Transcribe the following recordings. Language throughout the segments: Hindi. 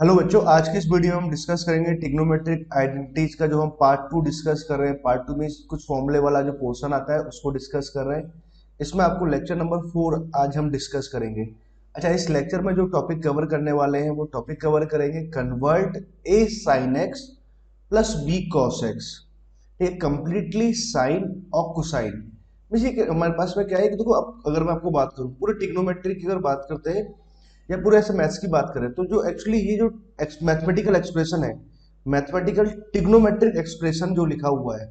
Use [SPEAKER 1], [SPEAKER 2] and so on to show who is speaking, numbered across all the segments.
[SPEAKER 1] हेलो बच्चों, आज की इस वीडियो में हम डिस्कस करेंगे ट्रिग्नोमेट्रिक आइडेंटिटीज का जो हम पार्ट टू डिस्कस कर रहे हैं। पार्ट टू में कुछ फॉर्मूले वाला जो पोर्शन आता है उसको डिस्कस कर रहे हैं। इसमें आपको लेक्चर नंबर 4 आज हम डिस्कस करेंगे। अच्छा, इस लेक्चर में जो टॉपिक कवर करने वाले हैं वो टॉपिक कवर करेंगे convert A sine x plus B cos x, ये कंप्लीटली साइन और कोसाइन। हमारे पास में क्या है कि देखो, अब अगर मैं आपको बात करूं पूरे ट्रिग्नोमेट्री की अगर बात करते हैं या पूरे ऐसे मैथ्स की बात करें तो जो एक्चुअली ये जो मैथमेटिकल एक्सप्रेशन है, मैथमेटिकल ट्रिग्नोमेट्रिक एक्सप्रेशन जो लिखा हुआ है,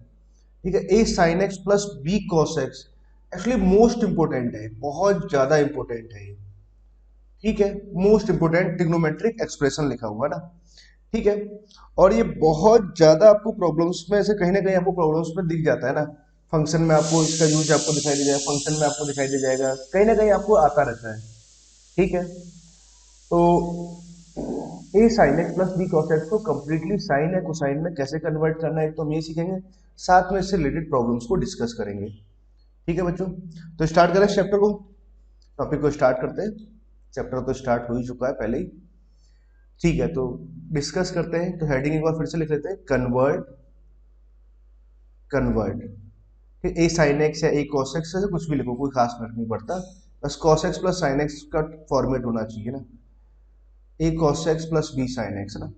[SPEAKER 1] ठीक है, A sine x plus B cos x, actually most important है, बहुत ज्यादा इंपोर्टेंट है ये। ठीक है, मोस्ट इंपोर्टेंट ट्रिग्नोमेट्रिक एक्सप्रेशन लिखा हुआ है ना। ठीक है, और ये बहुत ज्यादा आपको प्रॉब्लम्स में ऐसे कहीं ना कहीं आपको प्रॉब्लम्स में दिख जाता है ना। फंक्शन में आपको इसका यूज आपको दिखाई दे जाएगा, फंक्शन में आपको दिखाई दे जाएगा, कहीं ना कहीं आपको आता रहता है। ठीक है, तो A sine x plus B cos x को कंप्लीटली साइन या कोसाइन में कैसे कन्वर्ट करना है तो हम ये सीखेंगे, साथ में इससे रिलेटेड प्रॉब्लम्स को डिस्कस करेंगे। ठीक है बच्चों, तो स्टार्ट करें चैप्टर को, टॉपिक को स्टार्ट करते हैं। चैप्टर तो स्टार्ट हो ही चुका है पहले ही। ठीक है, तो डिस्कस करते हैं। तो हेडिंग एक बार फिर से लिख लेते हैं, convert. Convert A sine x या ए कॉस एक्स, से कुछ भी लिखो, कोई खास फर्क नहीं पड़ता, बस cos x plus sine x का फॉर्मेट होना चाहिए ना। A cos x plus B sine x ना,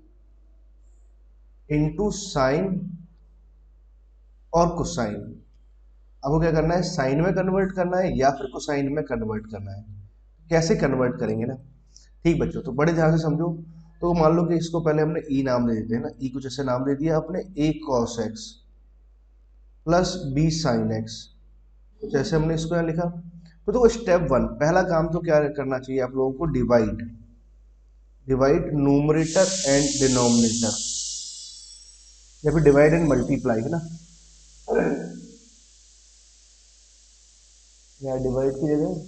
[SPEAKER 1] इनटू साइन और कोसाइन। आपको क्या करना है, साइन में कन्वर्ट करना है या फिर कोसाइन में कन्वर्ट करना है। कैसे कन्वर्ट करेंगे ना। ठीक बच्चों, तो बड़े ध्यान से समझो। तो मान लो कि इसको पहले हमने ई नाम दे देते हैं ना, ई कुछ ऐसे नाम दे दिया अपने, A cos x plus B sine x, जैसे हमने इसको यहाँ लिखा। तो देखो, स्टेप वन, पहला काम तो क्या करना चाहिए आप लोगों को, divide. Divide numerator and denominator, या फिर डिवाइड एंड मल्टीप्लाई, है ना। या डिवाइड की जगह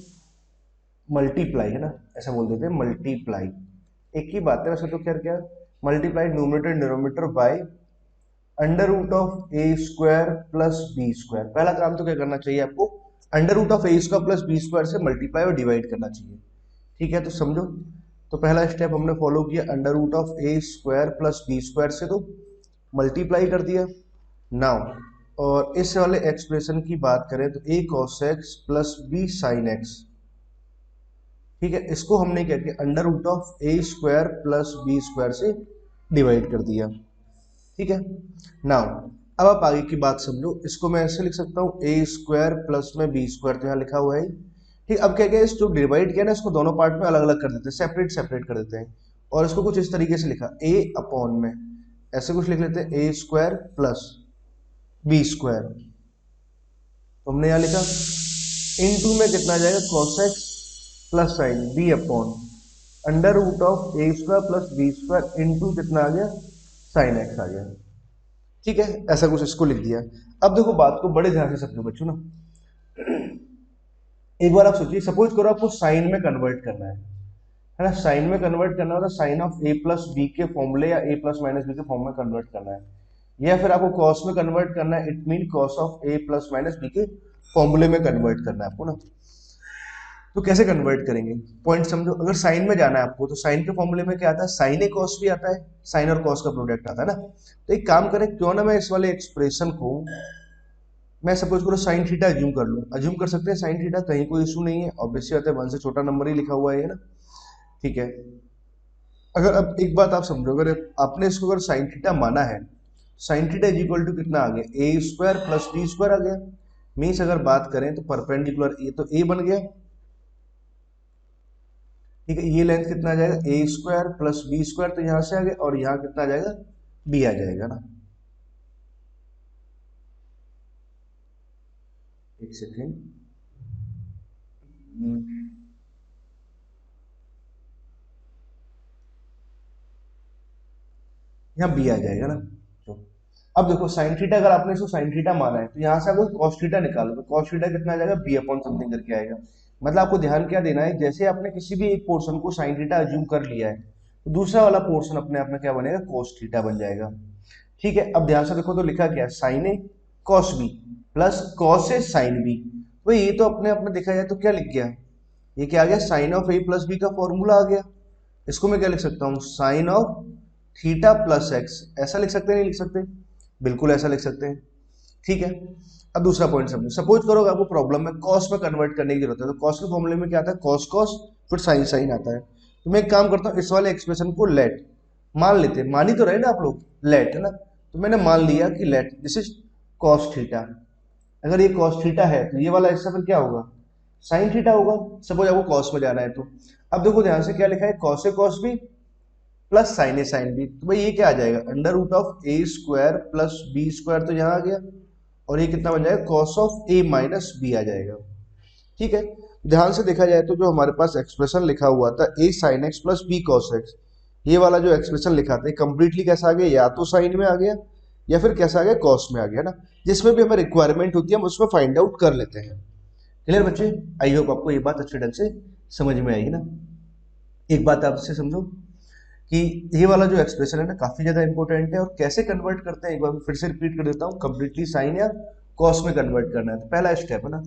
[SPEAKER 1] मल्टीप्लाई, है ना, ऐसा बोल देते हैं मल्टीप्लाई। एक ही बात है वैसे तो, क्या क्या, multiply numerator denominator by under root of A square plus B square. पहला काम तो क्या करना चाहिए आपको, under root of A square plus B square से मल्टीप्लाई और डिवाइड करना चाहिए। ठीक है, तो समझो। तो पहला स्टेप हमने फॉलो किया, under root of A square plus B square से तो मल्टीप्लाई कर दिया। नाउ, और इस वाले एक्सप्रेशन की बात करें तो A cos x plus B sine x, ठीक है, इसको हमने क्या किया, under root of A square plus B square से डिवाइड कर दिया। ठीक है, नाउ अब आप आगे की बात समझो। इसको मैं ऐसे लिख सकता हूँ, ए स्क्वायर प्लस में बी स्क्वायर, तो यहाँ लिखा हुआ है। ठीक, अब क्या क्या, इस जो डिवाइड किया ना, इसको दोनों पार्ट में अलग अलग कर देते हैं, सेपरेट सेपरेट कर देते हैं। और इसको कुछ इस तरीके से लिखा, ए अपॉन में ऐसे कुछ लिख लेते हैं, ए स्क्वायर प्लस बी स्क्वायर। तो हमने यहाँ लिखा, इन टू में कितना आ जाएगा, cos x plus sine B upon under root of A square plus B square into कितना आ गया, साइन एक्स आ गया। ठीक है, ऐसा कुछ इसको लिख दिया। अब देखो, बात को बड़े ध्यान से समझो बच्चों ना। एक बार आप सोचिए, सपोज करो आपको साइन में कन्वर्ट करना है ना, साइन में कन्वर्ट करना होता है, sine of A plus B के फॉर्मूले या ए प्लस माइनस बी के फॉर्म में कन्वर्ट करना है, या फिर आपको कॉस में कन्वर्ट करना है, it mean cos of A plus minus B के फॉर्मूले में कन्वर्ट करना है आपको ना। तो कैसे कन्वर्ट करेंगे, पॉइंट समझो। अगर साइन में जाना है आपको तो साइन के फॉर्मूले में क्या आता है, साइन ए कॉस भी आता है, साइन और कॉस का प्रोडक्ट आता है ना। तो एक काम करें, क्यों ना मैं इस वाले एक्सप्रेशन को, मैं सपोज करो साइन थीटा अज्यूम कर लूं, अज्यूम कर सकते हैं साइन थीटा, कहीं कोई इशू नहीं है, ऑब्वियसली बात है, 1 से छोटा नंबर ही लिखा हुआ है ना। ठीक है, अगर अब एक बात आप समझो, अगर आपने इसको अगर साइन थीटा माना है, sine theta is equal to कितना आ गया, A square plus B square आ गया। मीन्स अगर बात करें तो परपेंडिकुलर, ये तो ए बन गया। ठीक है, ये लेंथ कितना आ जाएगा, ए स्क्वायर प्लस बी स्क्वायर, तो यहां से आ गया, और यहां कितना आ जाएगा, बी आ जाएगा ना। एक सेकेंड, यहाँ बी आ जाएगा ना। तो अब देखो, साइन थीटा अगर आपने इसको साइन थीटा माना है तो यहाँ से आपको कॉस थीटा निकालो, तो कॉस थीटा कितना आ जाएगा, बी अपॉन समथिंग करके आएगा। मतलब आपको ध्यान क्या देना है, जैसे आपने किसी भी एक पोर्शन को साइन थीटा अज्यूम कर लिया है, तो दूसरा वाला पोर्शन अपने आप में क्या बनेगा, कॉस थीटा बन जाएगा। ठीक है, अब ध्यान से देखो, तो लिखा क्या है, sign A cos B plus cos A sine B. तो ये तो अपने आप में देखा जाए तो क्या लिख गया, ये क्या आ गया, sine of A plus B का फॉर्मूला आ गया। इसको मैं क्या लिख सकता हूँ, sine of theta plus X, ऐसा लिख सकते हैं नहीं लिख सकते, बिल्कुल ऐसा लिख सकते हैं। ठीक है, अब दूसरा पॉइंट समझो, सपोज करो आपको प्रॉब्लम में कॉस में कन्वर्ट करने की जरूरत है, तो कॉस के फॉर्मूले में क्या आता है, कॉस कॉस फिर साइन साइन आता है। तो मैं एक काम करता हूँ, इस वाले एक्सप्रेशन को लेट मान लेते हैं, मान ही तो रहे ना आप लोग, लेट है ना, तो मैंने मान लिया कि let this is cos theta. अगर ये कॉस थीटा है तो ये वाला हिस्सा फिर क्या होगा, साइन थीटा होगा, सपोज आपको कॉस में जाना है तो। अब देखो ध्यान से क्या लिखा है, cos A cos B plus sine A sine B, तो भाई ये क्या आ जाएगा, under root of A square plus B square, तो यहाँ आ गया, और ये कितना बन जाएगा, cos of A minus B आ जाएगा। ठीक है, ध्यान से देखा जाए तो जो हमारे पास एक्सप्रेशन लिखा हुआ था A sine x plus B cos x, ये वाला जो एक्सप्रेशन लिखा था कंप्लीटली कैसा आ गया, या तो साइन में आ गया या फिर कैसा आ गया, कॉस में आ गया ना, जिसमें भी हमें रिक्वायरमेंट होती है हम उसमें फाइंड आउट कर लेते हैं। क्लियर बच्चे, आई होप आपको ये बात अच्छे ढंग से समझ में आएगी ना। एक बात आपसे समझो कि ये वाला जो एक्सप्रेशन है ना काफी ज्यादा इंपॉर्टेंट है, और कैसे कन्वर्ट करते हैं एक बार फिर से रिपीट कर देता हूँ, कंप्लीटली साइन या कॉस में कन्वर्ट करना है। तो पहला स्टेप है ना,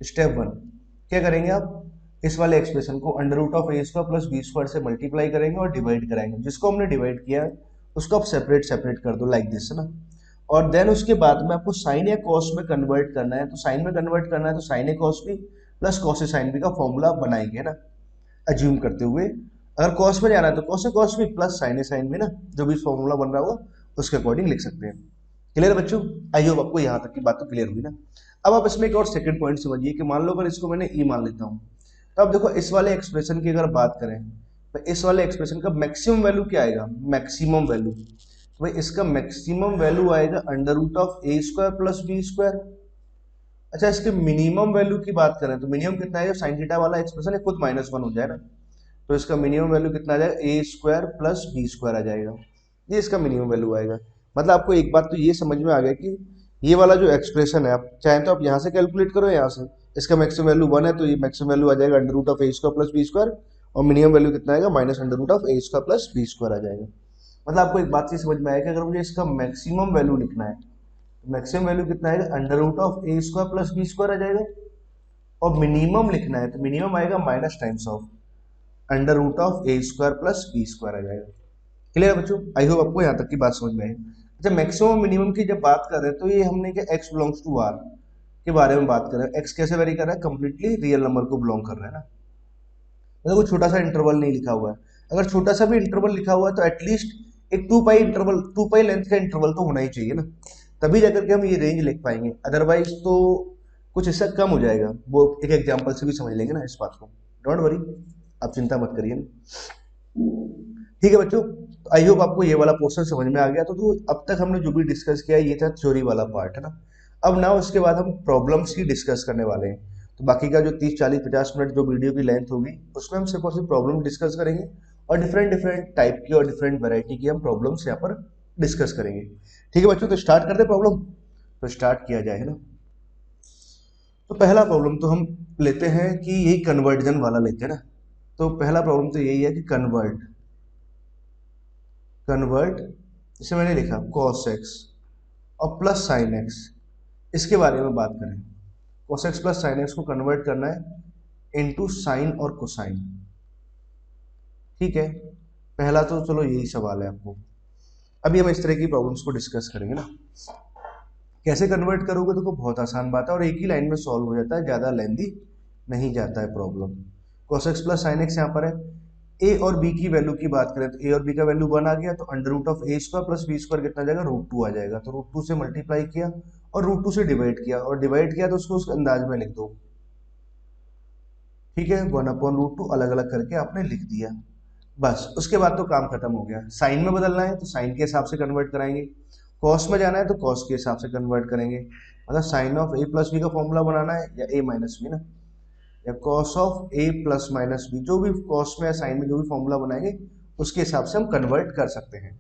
[SPEAKER 1] स्टेप वन, क्या करेंगे आप, इस वाले एक्सप्रेशन को under root of A square plus B square से मल्टीप्लाई करेंगे और डिवाइड कराएंगे, जिसको हमने डिवाइड किया है उसको आप सेपरेट सेपरेट कर दो लाइक दिस है ना। और देन उसके बाद में आपको साइन या कॉस में कन्वर्ट करना है, तो साइन में कन्वर्ट करना है तो sign A cos B plus cos A sine B का फॉर्मूला बनाएंगे ना, अज्यूम करते हुए। अगर कॉस में जाना है तो cos A cos B plus sine A sine B ना, जो भी फॉर्मूला बन रहा होगा उसके अकॉर्डिंग लिख सकते हैं। क्लियर बच्चों, आई होप आपको यहाँ तक की बात तो क्लियर हुई ना। अब आप इसमें एक और सेकंड पॉइंट समझिए कि मान लो अगर इसको मैंने ई मान लेता हूँ, तो अब देखो इस वाले एक्सप्रेशन की अगर बात करें तो इस वाले एक्सप्रेशन का मैक्सिमम वैल्यू क्या आएगा, मैक्सिमम वैल्यू, तो भाई इसका मैक्सिमम वैल्यू आएगा under root of A square plus B square. अच्छा, इसके मिनिमम वैल्यू की बात करें तो मिनिमम कितना आएगा, साइन थीटा वाला एक्सप्रेशन है खुद -1 हो जाए ना, तो इसका मिनिमम वैल्यू कितना आ जाएगा, ए स्क्वायर प्लस बी स्क्वायर आ जाएगा, ये इसका मिनिमम वैल्यू आएगा। मतलब आपको एक बात तो ये समझ में आ गया कि ये वाला जो एक्सप्रेशन है, आप चाहे तो आप यहाँ से कैलकुलेट करो, यहाँ से इसका मैक्सिमम वैल्यू 1 है तो ये मैक्सिमम वैल्यू आ जाएगा under root of A square plus B square, और मिनिमम वैल्यू कितना आएगा, minus under root of A square plus B square आ जाएगा। मतलब आपको एक बात से समझ में आएगा कि अगर मुझे इसका मैक्सिमम वैल्यू लिखना है, मैक्सिमम वैल्यू कितना आएगा, under root of A square plus B square आ जाएगा, और मिनिमम लिखना है तो मिनिमम आएगा minus times of under root of A square plus B square आ जाएगा। क्लियर है बच्चों, आई होप आपको यहाँ तक की बात समझ में आई। अच्छा, मैक्सिमम मिनिमम की जब बात कर रहे हैं तो ये हमने क्या एक्स बिलोंग्स टू आर के बारे में बात कर रहे हैं, एक्स कैसे वेरी कर रहा है, कंप्लीटली रियल नंबर को बिलोंग कर रहा है ना, मतलब कोई छोटा सा इंटरवल नहीं लिखा हुआ है। अगर छोटा सा भी इंटरवल लिखा हुआ है तो एटलीस्ट एक 2 पाई इंटरवल, 2 पाई लेंथ का इंटरवल तो होना ही चाहिए ना, तभी जाकर के हम ये रेंज लिख पाएंगे, अदरवाइज तो कुछ हिस्सा कम हो जाएगा। वो एक एग्जांपल से भी समझ लेंगे ना इस बात को, डोंट वरी, आप चिंता मत करिए ना। ठीक है बच्चों, आई होप आपको ये वाला पोर्शन समझ में आ गया। तो अब तक हमने जो भी डिस्कस किया ये था थ्योरी वाला पार्ट है ना। अब ना उसके बाद हम प्रॉब्लम्स ही डिस्कस करने वाले हैं, तो बाकी का जो 30 40 50 मिनट जो वीडियो की लेंथ होगी उसमें हम सिर्फ और सिर्फ प्रॉब्लम डिस्कस करेंगे, और डिफरेंट डिफरेंट टाइप की और डिफरेंट वैरायटी की हम प्रॉब्लम्स यहाँ पर डिस्कस करेंगे। ठीक है बच्चों, तो स्टार्ट करते प्रॉब्लम, तो स्टार्ट किया जाए है ना। तो पहला प्रॉब्लम तो हम लेते हैं कि यही कन्वर्जन वाला लेते हैं ना। तो पहला प्रॉब्लम तो यही है कि कन्वर्ट, कन्वर्ट जैसे मैंने लिखा cos x और प्लस साइन x, इसके बारे में बात करें। cos x plus sign x को कन्वर्ट करना है इनटू साइन और कोसाइन। ठीक है, पहला तो चलो यही सवाल है आपको। अभी हम इस तरह की प्रॉब्लम्स को डिस्कस करेंगे ना, कैसे कन्वर्ट करोगे तो बहुत आसान बात है और एक ही लाइन में सॉल्व हो जाता है, ज़्यादा लेंदी नहीं जाता है problem. cos x plus sign x यहाँ पर है, ए और बी की वैल्यू की बात करें तो ए और बी का वैल्यू 1 आ गया, तो under root of A square plus B square कितना आ जाएगा, √2 आ जाएगा। तो √2 से मल्टीप्लाई किया और √2 से डिवाइड किया, और डिवाइड किया तो उसको उस अंदाज में लिख दो। ठीक है, 1/√2 अलग अलग करके आपने लिख दिया, बस उसके बाद तो काम खत्म हो गया। साइन में बदलना है तो साइन के हिसाब से कन्वर्ट कराएंगे, कॉस में जाना है तो कॉस के हिसाब से कन्वर्ट करेंगे, मतलब sine of A plus B का फॉर्मूला बनाना है या ए माइनस बी ना, या cos of A plus minus B, जो भी कॉस में या साइन में जो भी फॉर्मूला बनाएंगे उसके हिसाब से हम कन्वर्ट कर सकते हैं।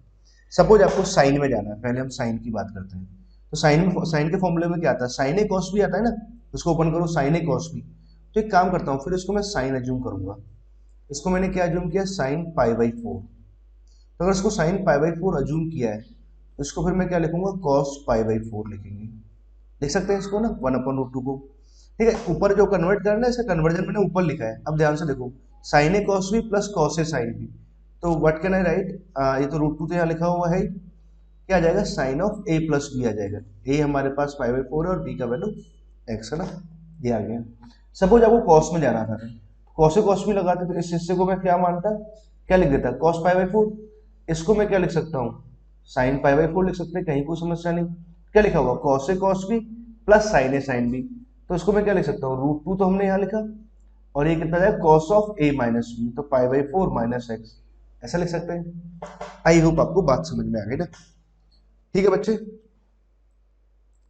[SPEAKER 1] सपोज आपको साइन में जाना है, पहले हम साइन की बात करते हैं। तो साइन के फॉर्मूले में क्या आता है, साइन ए कॉस बी आता है ना, उसको ओपन करो, साइन ए कॉस बी। तो एक काम करता हूँ, फिर इसको मैं साइन एज्यूम करूंगा, इसको मैंने क्या एज्यूम किया, साइन π/4। तो अगर इसको साइन π/4 एज्यूम किया है तो इसको फिर मैं क्या लिखूंगा, कॉस π/4 लिखेंगे, लिख सकते हैं इसको ना 1/√2 को। ठीक है, ऊपर जो कन्वर्ट करना है इसका कन्वर्जन मैंने ऊपर लिखा है। अब ध्यान से देखो, sign A cos B plus cos A sine B, तो व्हाट कैन आई राइट, ये तो √2 तो यहाँ लिखा हुआ है, क्या आ जाएगा, sine of A plus B आ जाएगा। ए हमारे पास 5/4 है और बी का वैल्यू एक्स है ना, ये आ गया। सपोज आपको कॉस में जाना था, कॉस कॉस भी लगाते तो इस हिस्से को मैं क्या मानता, क्या लिख देता, cos π/4। इसको मैं क्या लिख सकता हूँ, साइन π/4 लिख सकते हैं, कहीं कोई समस्या नहीं। क्या लिखा हुआ, cos A cos B plus sign A sin B, तो इसको मैं क्या लिख सकता हूँ, √2 तो हमने यहाँ लिखा, और ये कितना जाएगा, cos of A minus B, तो π/4 माइनस एक्स, ऐसा लिख सकते हैं। आई होप आपको बात समझ में आ गई ना। ठीक है बच्चे,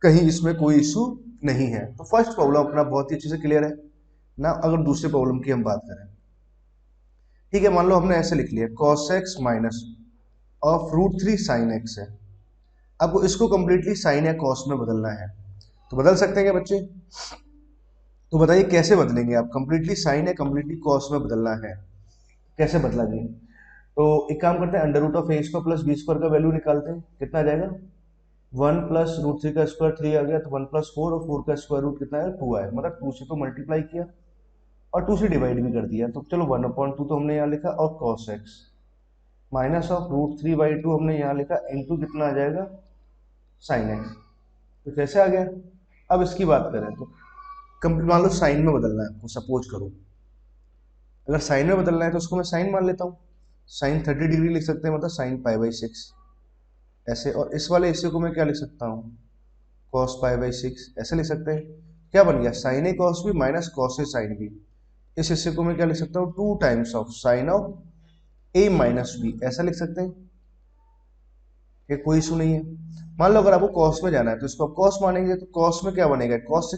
[SPEAKER 1] कहीं इसमें कोई इशू नहीं है। तो फर्स्ट प्रॉब्लम अपना बहुत ही अच्छे से क्लियर है ना। अगर दूसरे प्रॉब्लम की हम बात करें, ठीक है, मान लो हमने ऐसे लिख लिया, cos x minus of √3 sin x है। अब इसको कंप्लीटली साइन या कॉस में बदलना है, तो बदल सकते हैं क्या बच्चे? तो बताइए कैसे बदलेंगे आप, कंप्लीटली साइन या कंप्लीटली कॉस में बदलना है, कैसे बदलेंगे? तो एक काम करते हैं, √a² प्लस b² का वैल्यू निकालते हैं, कितना आ जाएगा, 1 प्लस √3 का स्क्वायर 3 आ गया, तो 1 प्लस 4 और 4 का स्क्वायर रूट कितना है, 2 आया, मतलब 2 से तो मल्टीप्लाई किया और 2 से डिवाइड भी कर दिया, तो चलो 1/2 तो हमने यहाँ लिखा, और cos x माइनस ऑफ √3/2 हमने यहाँ लिखा, इंटू कितना आ जाएगा, साइन एक्स। तो कैसे आ गया? अब इसकी बात करें तो मान लो साइन में बदलना है आपको, सपोज करो अगर साइन में बदलना है तो उसको मैं साइन मान लेता हूँ, साइन 30 डिग्री लिख सकते हैं, मतलब साइन π/6 ऐसे। और इस वाले हिस्से को मैं क्या लिख सकता हूँ, cos π/6 ऐसे लिख सकते हैं। क्या बन गया, sine A cos B minus cos A sin B। इस हिस्से को मैं क्या लिख सकता हूँ, 2 times of sine of A minus B, ऐसा लिख सकते हैं। ये कोई इशू नहीं है। मान लो अगर आपको कॉस में जाना है तो इसको आप कॉस मानेंगे, तो कॉस में क्या बनेगा, cos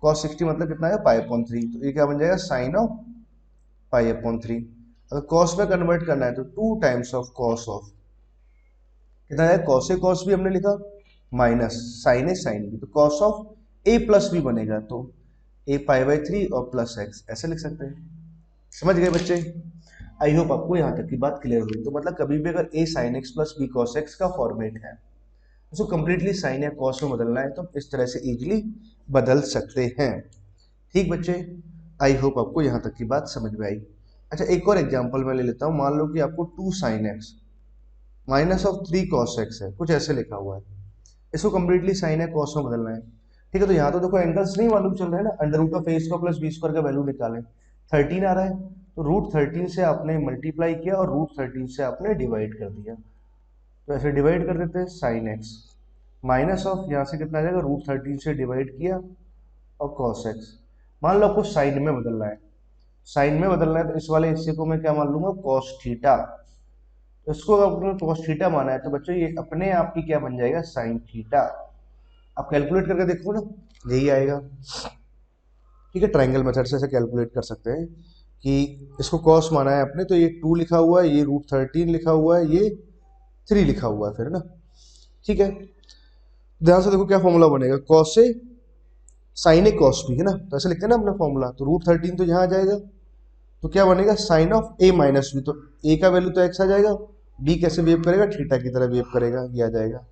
[SPEAKER 1] 60 मतलब कितना है, π/3, तो ये क्या बन जाएगा, साइन ऑफ π/3। अगर कॉस में कन्वर्ट करना है तो 2 टाइम्स ऑफ कॉस ऑफ कितना है, cos A cos B हमने लिखा, minus sine A sin B, तो cos of A plus B बनेगा, तो A π/3 और प्लस एक्स, ऐसे लिख सकते हैं। समझ गए बच्चे? आई होप आपको यहाँ तक की बात क्लियर हुई। तो मतलब कभी भी अगर A sin x plus B cos x का फॉर्मेट है, उसको कंप्लीटली साइन या कॉस में बदलना है, तो इस तरह से इजीली बदल सकते हैं। ठीक बच्चे, आई होप आपको यहाँ तक की बात समझ में आई। अच्छा, एक और एग्जांपल मैं ले लेता हूँ। मान लो कि आपको 2 sin x minus of 3 cos x है, कुछ ऐसे लिखा हुआ है, इसको कंप्लीटली साइन या कॉस में बदलना है। ठीक है, तो यहाँ तो देखो एंगल्स नहीं मालूम चल रहा है ना, √a² प्लस b² का वैल्यू निकालें, 13 आ रहा है, तो √13 से आपने मल्टीप्लाई किया और √13 से आपने डिवाइड कर दिया, तो ऐसे डिवाइड कर देते हैं, साइन एक्स माइनस ऑफ यहाँ से कितना आ जाएगा, √13 से डिवाइड किया और cos x। मान लो आपको साइन में बदलना है, साइन में बदलना है तो इस वाले हिस्से को मैं क्या मान लूंगा, cos थीटा। तो इसको अगर cos थीटा माना है तो बच्चों ये अपने आप की क्या बन जाएगा, साइन थीटा। आप कैलकुलेट करके देखो ना, यही आएगा। ठीक है, ट्राइंगल मेथड से ऐसे कैलकुलेट कर सकते हैं कि इसको cos माना है अपने, तो ये 2 लिखा हुआ है, ये √13 लिखा हुआ है, ये 3 लिखा हुआ है फिर ना। ठीक है, ध्यान से देखो क्या फॉर्मूला बनेगा, cos A sin A cos B है ना, तो ऐसे लिखते हैं ना अपना फॉर्मूला, तो √13 तो यहाँ आ जाएगा, तो क्या बनेगा, sine of A minus B, तो A का वैल्यू तो x आ जाएगा, B कैसे वेव करेगा, थीटा की तरह वेव करेगा, ये आ जाएगा।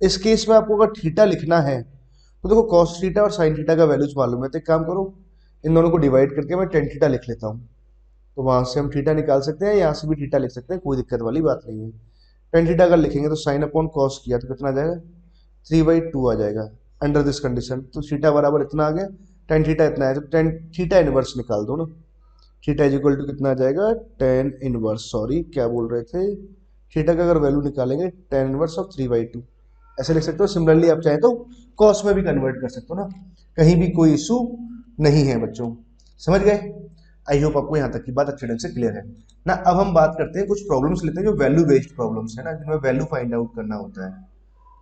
[SPEAKER 1] इस केस में आपको अगर थीटा लिखना है तो देखो cos थीटा और sin थीटा का वैल्यूज मालूम है, तो एक काम करो, इन दोनों को डिवाइड करके मैं tan थीटा लिख लेता हूँ, तो वहां से हम थीटा निकाल सकते हैं, यहाँ से भी थीटा लिख सकते हैं, कोई दिक्कत वाली बात नहीं है। tan थीटा अगर लिखेंगे तो साइन अपॉन कॉस किया तो कितना आ जाएगा, 3/2 आ जाएगा अंडर दिस कंडीशन, तो थीटा बराबर इतना आ गया, tan थीटा इतना है, तो tan थीटा इनवर्स निकाल दो ना, थीटा इज इक्वल टू कितना आ जाएगा, tan इनवर्स, सॉरी क्या बोल रहे थे, थीटा का अगर वैल्यू निकालेंगे tan इनवर्स ऑफ 3/2, ऐसे लिख सकते हो। सिमिलरली आप चाहें तो कॉस में भी कन्वर्ट कर सकते हो ना, कहीं भी कोई इशू नहीं है बच्चों, समझ गए? आई होप आपको यहाँ तक की बात अच्छे ढंग से क्लियर है ना। अब हम बात करते हैं, कुछ प्रॉब्लम्स लेते हैं जो वैल्यू बेस्ड प्रॉब्लम्स है ना, जिनमें वैल्यू फाइंड आउट करना होता है।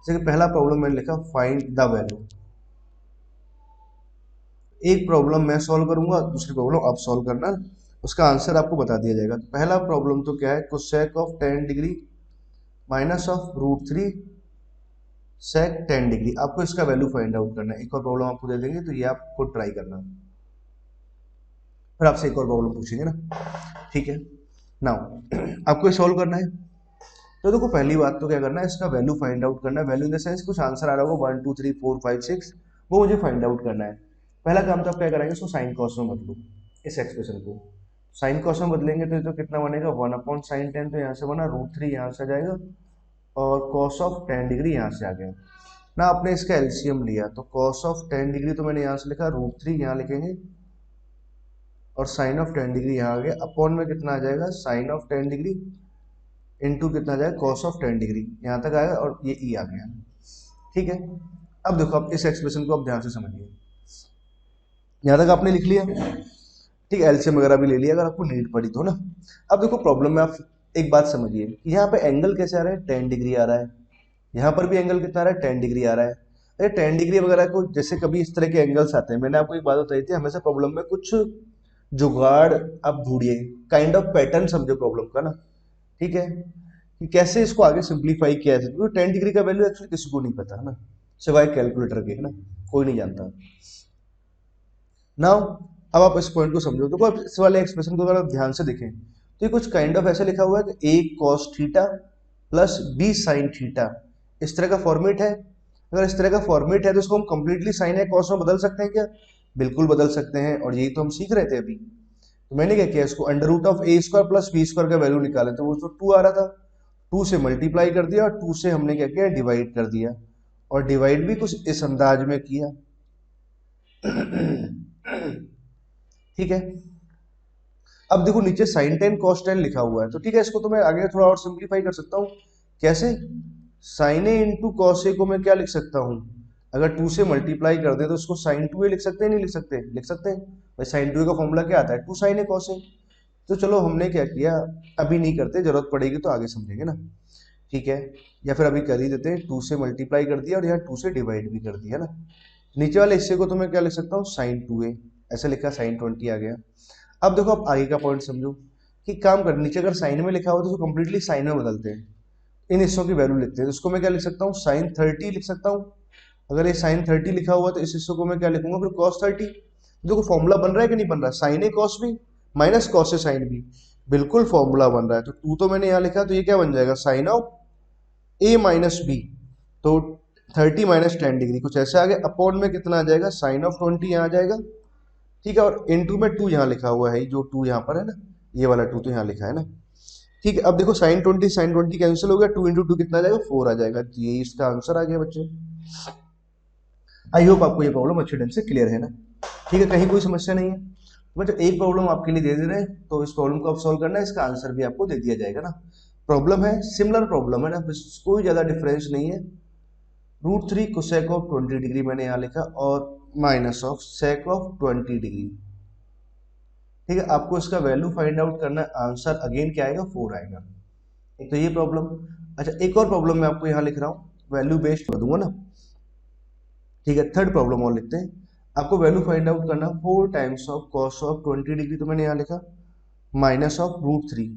[SPEAKER 1] जैसे कि पहला प्रॉब्लम मैंने लिखा, फाइंड द वैल्यू। एक प्रॉब्लम मैं सॉल्व करूंगा, दूसरी प्रॉब्लम आप सॉल्व करना, उसका आंसर आपको बता दिया जाएगा। तो पहला प्रॉब्लम तो क्या है, cosec of 10 degree minus of √3 sec 10 degree, आपको इसका वैल्यू फाइंड आउट करना है। एक और प्रॉब्लम आपको दे देंगे, तो ये आपको ट्राई करना, फिर आपसे एक और प्रॉब्लम पूछेंगे ना। ठीक है, नाउ आपको सॉल्व करना है। तो देखो पहली बात तो क्या करना है, इसका वैल्यू फाइंड आउट करना है। वैल्यू इन द सेंस कुछ आंसर आ रहा होगा 1 2 3 4 5 6, वो मुझे फाइंड आउट करना है। पहला काम तो आप क्या करेंगे, इसको साइन कॉस में बदलो, इस एक्सप्रेशन को साइन कॉस में बदलेंगे तो ये तो कितना बनेगा 1/sin10, तो यहाँ से बना √3 यहाँ से आ जाएगा और cos ऑफ 10 डिग्री यहाँ से आ गया ना। आपने इसका एलसीएम लिया तो cos ऑफ 10 डिग्री तो मैंने यहाँ से लिखा √3 यहाँ लिखेंगे और साइन ऑफ 10 डिग्री यहाँ आ गया, अपॉन में कितना आ जाएगा साइन ऑफ 10 डिग्री इंटू कितना आ जाएगा cos ऑफ 10 डिग्री यहाँ तक आएगा और ये ई आ गया। ठीक है, अब देखो अब इस एक्सप्रेशन को आप ध्यान से समझिए, यहाँ तक आपने लिख लिया। ठीक है, एलसीएम वगैरह भी ले लिया अगर आपको नीड पड़ी तो ना। अब देखो प्रॉब्लम में आप एक बात समझिए कि यहाँ पे एंगल कैसे आ रहा है 10 डिग्री आ रहा है, यहाँ पर भी एंगल कितना आ रहा है 10 डिग्री आ रहा है। अरे 10 डिग्री वगैरह को जैसे कभी इस तरह के एंगल्स आते हैं, मैंने आपको एक बात बताई थी, हमेशा प्रॉब्लम में कुछ जुगाड़ आप ढूंढिए, काइंड ऑफ पैटर्न समझो प्रॉब्लम का ना। ठीक है, कि कैसे इसको आगे सिंप्लीफाई किया जाए, क्योंकि 10 डिग्री का वैल्यू एक्चुअली किसी को नहीं पता है ना, सिवाय कैलकुलेटर के, है ना, कोई नहीं जानता। नाउ अब आप इस पॉइंट को समझो, तो इस वाले एक्सप्रेशन को अगर आप ध्यान से देखें तो ये कुछ काइंड ऑफ ऐसे लिखा हुआ है कि a cos theta plus b sin theta, इस तरह का फॉर्मेट है। अगर इस तरह का फॉर्मेट है तो इसको हम कंप्लीटली साइन या कॉस में बदल सकते हैं क्या? बिल्कुल बदल सकते हैं, और यही तो हम सीख रहे थे अभी। तो मैंने क्या किया, इसको under root of a square plus b square का वैल्यू निकाले तो वो तो 2 आ रहा था, 2 से मल्टीप्लाई कर दिया और 2 से हमने क्या किया डिवाइड कर दिया, और डिवाइड भी कुछ इस अंदाज में किया। ठीक है, अब देखो नीचे sin 10 cos 10 लिखा हुआ है, तो ठीक है इसको तो मैं आगे थोड़ा और सिंप्लीफाई कर सकता हूँ। कैसे? sin a into cos A को मैं क्या लिख सकता हूँ, अगर 2 से मल्टीप्लाई कर दे तो उसको sin 2a लिख सकते हैं, नहीं लिख सकते? लिख सकते हैं भाई, sin 2a का फॉर्मूला क्या आता है 2 sin a cos a। तो चलो हमने क्या किया, अभी नहीं करते, जरूरत पड़ेगी तो आगे समझेंगे ना। ठीक है, या फिर अभी कर ही देते हैं, 2 से मल्टीप्लाई कर दिया और यहाँ 2 से डिवाइड भी कर दिया ना। नीचे वाले हिस्से को तो मैं क्या लिख सकता हूँ sin 2a, ऐसे लिखा sin 20 आ गया। अब देखो आप आगे का पॉइंट समझो कि काम कर, नीचे अगर साइन में लिखा हो तो उसको कंप्लीटली साइन में बदलते हैं, इन हिस्सों की वैल्यू लिखते हैं। तो इसको मैं क्या लिख सकता हूँ sin 30 लिख सकता हूँ। अगर ये sin 30 लिखा हुआ तो इस हिस्से को मैं क्या लिखूंगा फिर cos 30। देखो फॉर्मूला बन रहा है कि नहीं बन रहा, sin a cos b minus cos a sin b, बिल्कुल फॉर्मूला बन रहा है। तो 2 तो मैंने यहाँ लिखा, तो ये क्या बन जाएगा sin of a minus b, तो 30 माइनस 10 डिग्री कुछ ऐसा आ गया, अपॉन में कितना आ जाएगा sin ऑफ 20 यहाँ आ जाएगा। ठीक है, और इनटू में 2 यहाँ लिखा हुआ है, जो 2 यहाँ पर है ना, ये वाला 2 तो यहाँ लिखा है ना। ठीक है, अब देखो sin 20 कैंसिल हो गया, 2 इंटू 2 कितना आ जाएगा 4 आ जाएगा, तो ये इसका आंसर आ गया बच्चे। आई होप आपको ये प्रॉब्लम अच्छे ढंग से क्लियर है ना। ठीक है, कहीं कोई समस्या नहीं है। बच्चों एक प्रॉब्लम आपके लिए दे दे रहे हैं, तो इस प्रॉब्लम को आप सॉल्व करना है, इसका आंसर भी आपको दे दिया जाएगा ना। प्रॉब्लम है सिमिलर प्रॉब्लम है ना, कोई ज्यादा डिफरेंस नहीं है। √3 कोसेक ऑफ 20 डिग्री मैंने यहाँ लिखा और minus of sake of 20 degree. ठीक है, आपको इसका वैल्यू फाइंड आउट करना है, आंसर अगेन क्या आएगा 4 आएगा। एक तो ये प्रॉब्लम। अच्छा एक और प्रॉब्लम मैं आपको यहाँ लिख रहा हूँ, वैल्यू बेस्ड कर दूंगा ना। ठीक है, थर्ड प्रॉब्लम और लिखते हैं। आपको वैल्यू फाइंड आउट करना 4 times of cos of 20 degree, तो मैंने यहाँ लिखा minus of √3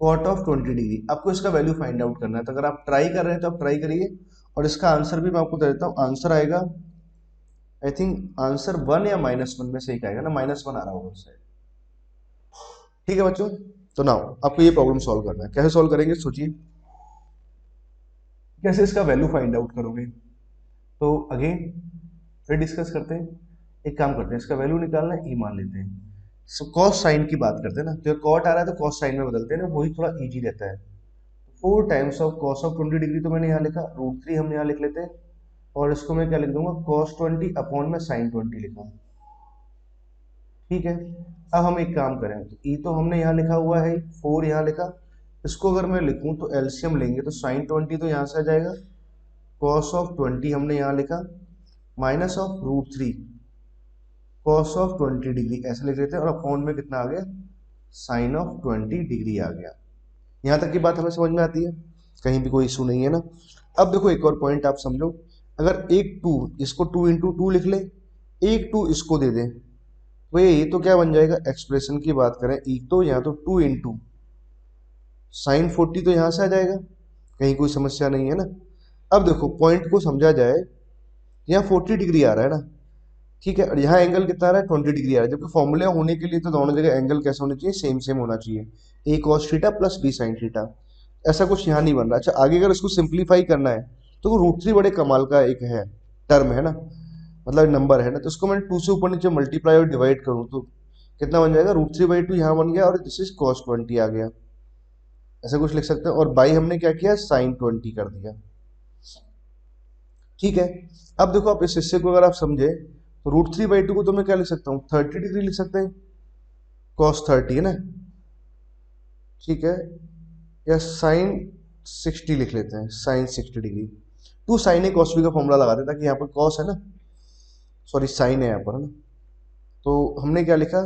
[SPEAKER 1] cot of 20 degree. आपको इसका वैल्यू फाइंड आउट करना है, तो अगर आप ट्राई कर रहे हैं तो आप ट्राई करिए, और इसका आंसर भी मैं आपको दे देता हूँ। आंसर आएगा आई थिंक आंसर 1 या -1 में से एक आएगा ना, -1 आ रहा होगा उससे। ठीक है बच्चों, तो नाउ आपको ये प्रॉब्लम सॉल्व करना है। कैसे सॉल्व करेंगे सोचिए, कैसे इसका वैल्यू फाइंड आउट करोगे। तो अगेन फिर डिस्कस करते हैं, एक काम करते हैं, इसका वैल्यू निकालना है, ई मान लेते हैं। सो कॉस साइन की बात करते हैं ना, तो कॉट आ रहा है तो कॉस साइन में बदलते हैं ना, वही थोड़ा इजी रहता है। 4 times of cos of 20 degree तो मैंने यहाँ लिखा, √3 हम यहाँ लिख लेते हैं, और इसको मैं क्या लिख दूंगा cos 20 अपॉन में sin 20 लिखा। ठीक है, अब हम एक काम करें, तो ई तो हमने यहाँ लिखा हुआ है, 4 यहाँ लिखा, इसको अगर मैं लिखूं तो एलसीएम लेंगे तो sin 20 तो यहाँ से आ जाएगा, cos ऑफ 20 हमने यहाँ लिखा, minus of √3 cos of 20 degree ऐसे लिख लेते हैं, और अपॉन में कितना आ गया sin ऑफ 20 डिग्री आ गया। यहाँ तक की बात हमें समझ में आती है, कहीं भी कोई इशू नहीं है ना। अब देखो एक और पॉइंट आप समझो, अगर एक 2 इसको 2 इंटू 2 लिख ले, एक 2 इसको दे दें, भाई ये तो क्या बन जाएगा, एक्सप्रेशन की बात करें एक तो यहाँ तो 2 इंटू साइन 40 तो यहाँ से आ जाएगा, कहीं कोई समस्या नहीं है ना। अब देखो पॉइंट को समझा जाए, यहाँ 40 डिग्री आ रहा है ना, ठीक है, और यहाँ एंगल कितना आ रहा है 20 डिग्री आ रहा है, जबकि फॉर्मूला होने के लिए तो दोनों जगह एंगल कैसे होने चाहिए, सेम सेम होना चाहिए, a cos theta plus b sin theta. ऐसा कुछ यहाँ नहीं बन रहा। अच्छा आगे अगर इसको सिंप्लीफाई करना है तो √3 बड़े कमाल का एक है टर्म है ना, मतलब नंबर है ना, तो इसको मैं 2 से ऊपर नीचे मल्टीप्लाई और डिवाइड करूँ तो कितना बन जाएगा, √3/2 यहाँ बन गया, और दिस इज cos 20 आ गया, ऐसा कुछ लिख सकते हैं। और बाई हमने क्या किया, sin 20 कर दिया। ठीक है, अब देखो आप इस हिस्से को अगर आप समझे तो √3/2 को तो मैं क्या लिख सकता हूँ, 30 डिग्री लिख सकते हैं, cos 30 है ना, ठीक है, या sin 60 लिख लेते हैं, sin 60 degree. Two sin a cos b का फॉर्मूला लगाते हैं, ताकि यहाँ पर cos है ना, सॉरी sin है यहाँ पर, है ना, तो हमने क्या लिखा,